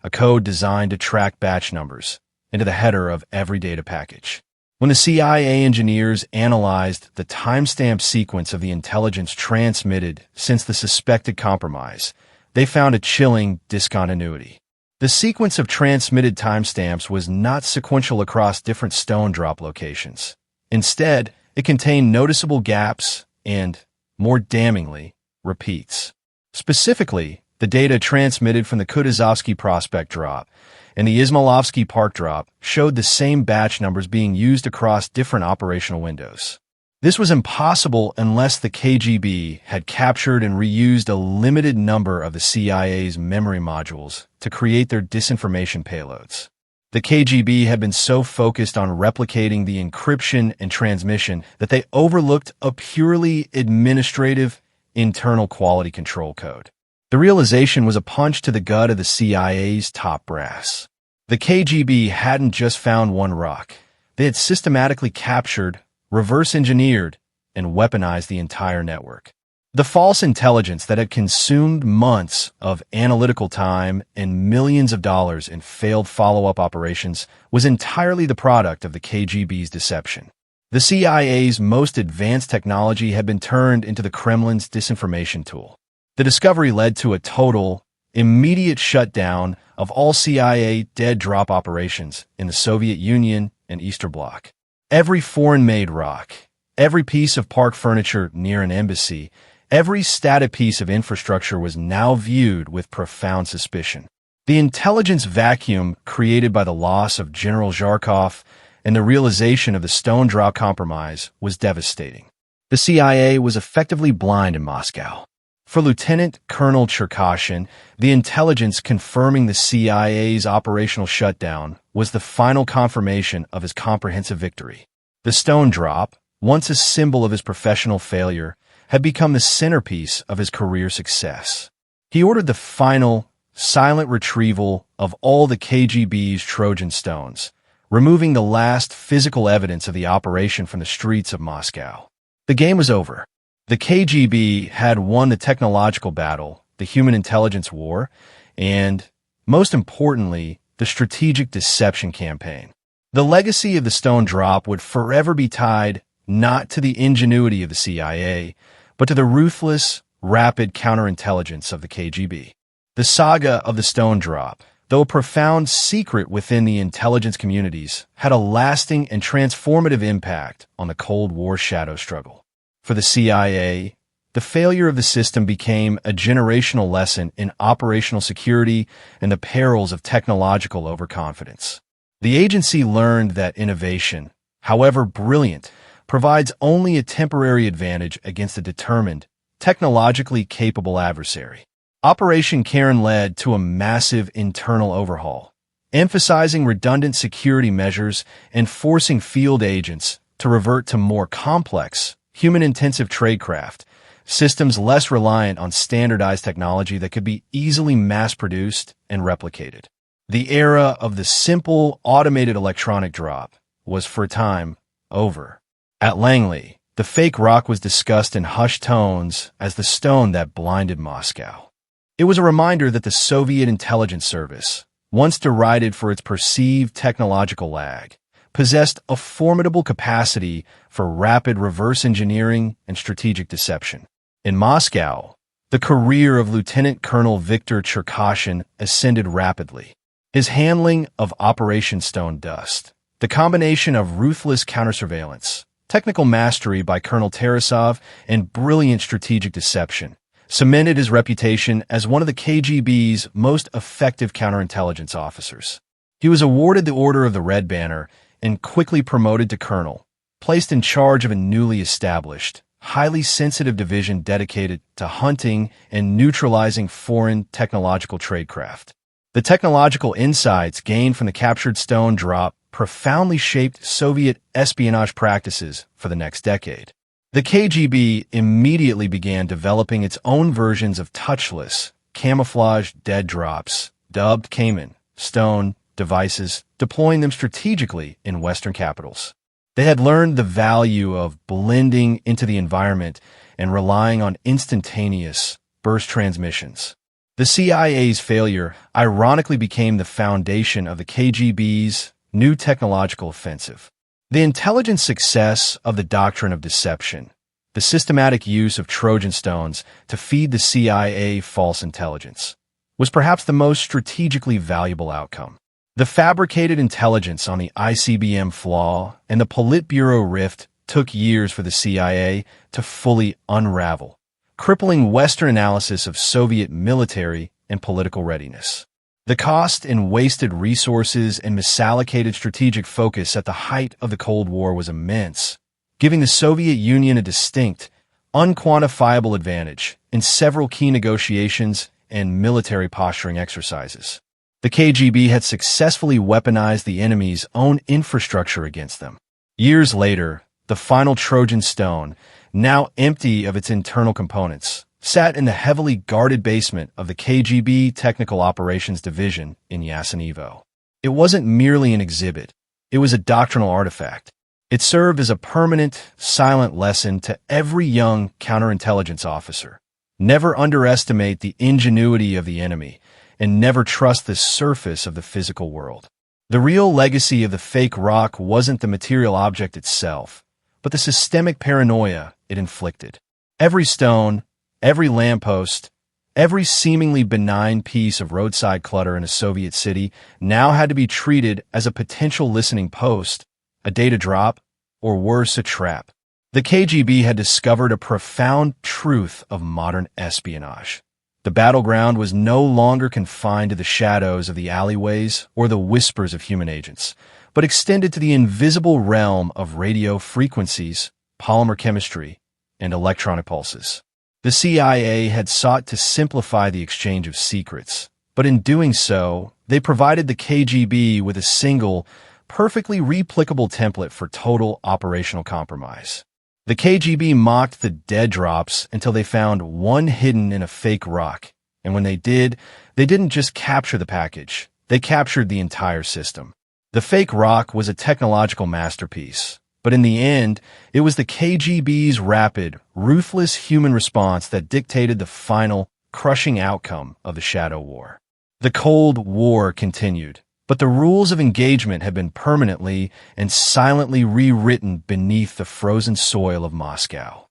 a code designed to track batch numbers, into the header of every data package. When the CIA engineers analyzed the timestamp sequence of the intelligence transmitted since the suspected compromise, they found a chilling discontinuity. The sequence of transmitted timestamps was not sequential across different Stone Drop locations. Instead, it contained noticeable gaps and, more damningly, repeats. Specifically, the data transmitted from the Kutuzovsky Prospect drop and the Izmailovsky Park drop showed the same batch numbers being used across different operational windows. This was impossible unless the KGB had captured and reused a limited number of the CIA's memory modules to create their disinformation payloads. The KGB had been so focused on replicating the encryption and transmission that they overlooked a purely administrative, internal quality control code. The realization was a punch to the gut of the CIA's top brass. The KGB hadn't just found one rock. They had systematically captured, reverse-engineered, and weaponized the entire network. The false intelligence that had consumed months of analytical time and millions of dollars in failed follow-up operations was entirely the product of the KGB's deception. The CIA's most advanced technology had been turned into the Kremlin's disinformation tool. The discovery led to a total, immediate shutdown of all CIA dead drop operations in the Soviet Union and Eastern Bloc. Every foreign-made rock, every piece of park furniture near an embassy, every static piece of infrastructure was now viewed with profound suspicion. The intelligence vacuum created by the loss of General Zharkov and the realization of the Stone Drop compromise was devastating. The CIA was effectively blind in Moscow. For Lieutenant Colonel Cherkashin, the intelligence confirming the CIA's operational shutdown was the final confirmation of his comprehensive victory. The Stone Drop, once a symbol of his professional failure, had become the centerpiece of his career success. He ordered the final, silent retrieval of all the KGB's Trojan stones, removing the last physical evidence of the operation from the streets of Moscow. The game was over. The KGB had won the technological battle, the human intelligence war, and, most importantly, the strategic deception campaign. The legacy of the stone drop would forever be tied not to the ingenuity of the CIA, but to the ruthless, rapid counterintelligence of the KGB. The saga of the stone drop, though a profound secret within the intelligence communities, had a lasting and transformative impact on the Cold War shadow struggle. For the CIA, the failure of the system became a generational lesson in operational security and the perils of technological overconfidence. The agency learned that innovation, however brilliant, provides only a temporary advantage against a determined, technologically capable adversary. Operation Karen led to a massive internal overhaul, emphasizing redundant security measures and forcing field agents to revert to more complex, human-intensive tradecraft, systems less reliant on standardized technology that could be easily mass-produced and replicated. The era of the simple, automated electronic drop was, for a time, over. At Langley, the fake rock was discussed in hushed tones as the stone that blinded Moscow. It was a reminder that the Soviet intelligence service, once derided for its perceived technological lag, possessed a formidable capacity for rapid reverse engineering and strategic deception. In Moscow, the career of Lieutenant Colonel Viktor Cherkashin ascended rapidly. His handling of Operation Stone Dust, the combination of ruthless countersurveillance, technical mastery by Colonel Tarasov, and brilliant strategic deception, cemented his reputation as one of the KGB's most effective counterintelligence officers. He was awarded the Order of the Red Banner and quickly promoted to colonel, placed in charge of a newly established, highly sensitive division dedicated to hunting and neutralizing foreign technological tradecraft. The technological insights gained from the captured stone drop profoundly shaped Soviet espionage practices for the next decade. The KGB immediately began developing its own versions of touchless, camouflaged dead drops, dubbed Cayman, stone, devices, deploying them strategically in Western capitals. They had learned the value of blending into the environment and relying on instantaneous burst transmissions. The CIA's failure ironically became the foundation of the KGB's new technological offensive. The intelligent success of the doctrine of deception, the systematic use of Trojan stones to feed the CIA false intelligence, was perhaps the most strategically valuable outcome. The fabricated intelligence on the ICBM flaw and the Politburo rift took years for the CIA to fully unravel, crippling Western analysis of Soviet military and political readiness. The cost in wasted resources and misallocated strategic focus at the height of the Cold War was immense, giving the Soviet Union a distinct, unquantifiable advantage in several key negotiations and military posturing exercises. The KGB had successfully weaponized the enemy's own infrastructure against them. Years later, the final Trojan stone, now empty of its internal components, sat in the heavily guarded basement of the KGB Technical Operations Division in Yasenevo. It wasn't merely an exhibit, it was a doctrinal artifact. It served as a permanent, silent lesson to every young counterintelligence officer. Never underestimate the ingenuity of the enemy, and never trust the surface of the physical world. The real legacy of the fake rock wasn't the material object itself, but the systemic paranoia it inflicted. Every stone, every lamppost, every seemingly benign piece of roadside clutter in a Soviet city now had to be treated as a potential listening post, a data drop, or worse, a trap. The KGB had discovered a profound truth of modern espionage. The battleground was no longer confined to the shadows of the alleyways or the whispers of human agents, but extended to the invisible realm of radio frequencies, polymer chemistry, and electronic pulses. The CIA had sought to simplify the exchange of secrets, but in doing so, they provided the KGB with a single, perfectly replicable template for total operational compromise. The KGB mocked the dead drops until they found one hidden in a fake rock, and when they did, they didn't just capture the package, they captured the entire system. The fake rock was a technological masterpiece, But in the end, it was the KGB's rapid, ruthless human response that dictated the final, crushing outcome of the Shadow War. The Cold War continued, but the rules of engagement had been permanently and silently rewritten beneath the frozen soil of Moscow.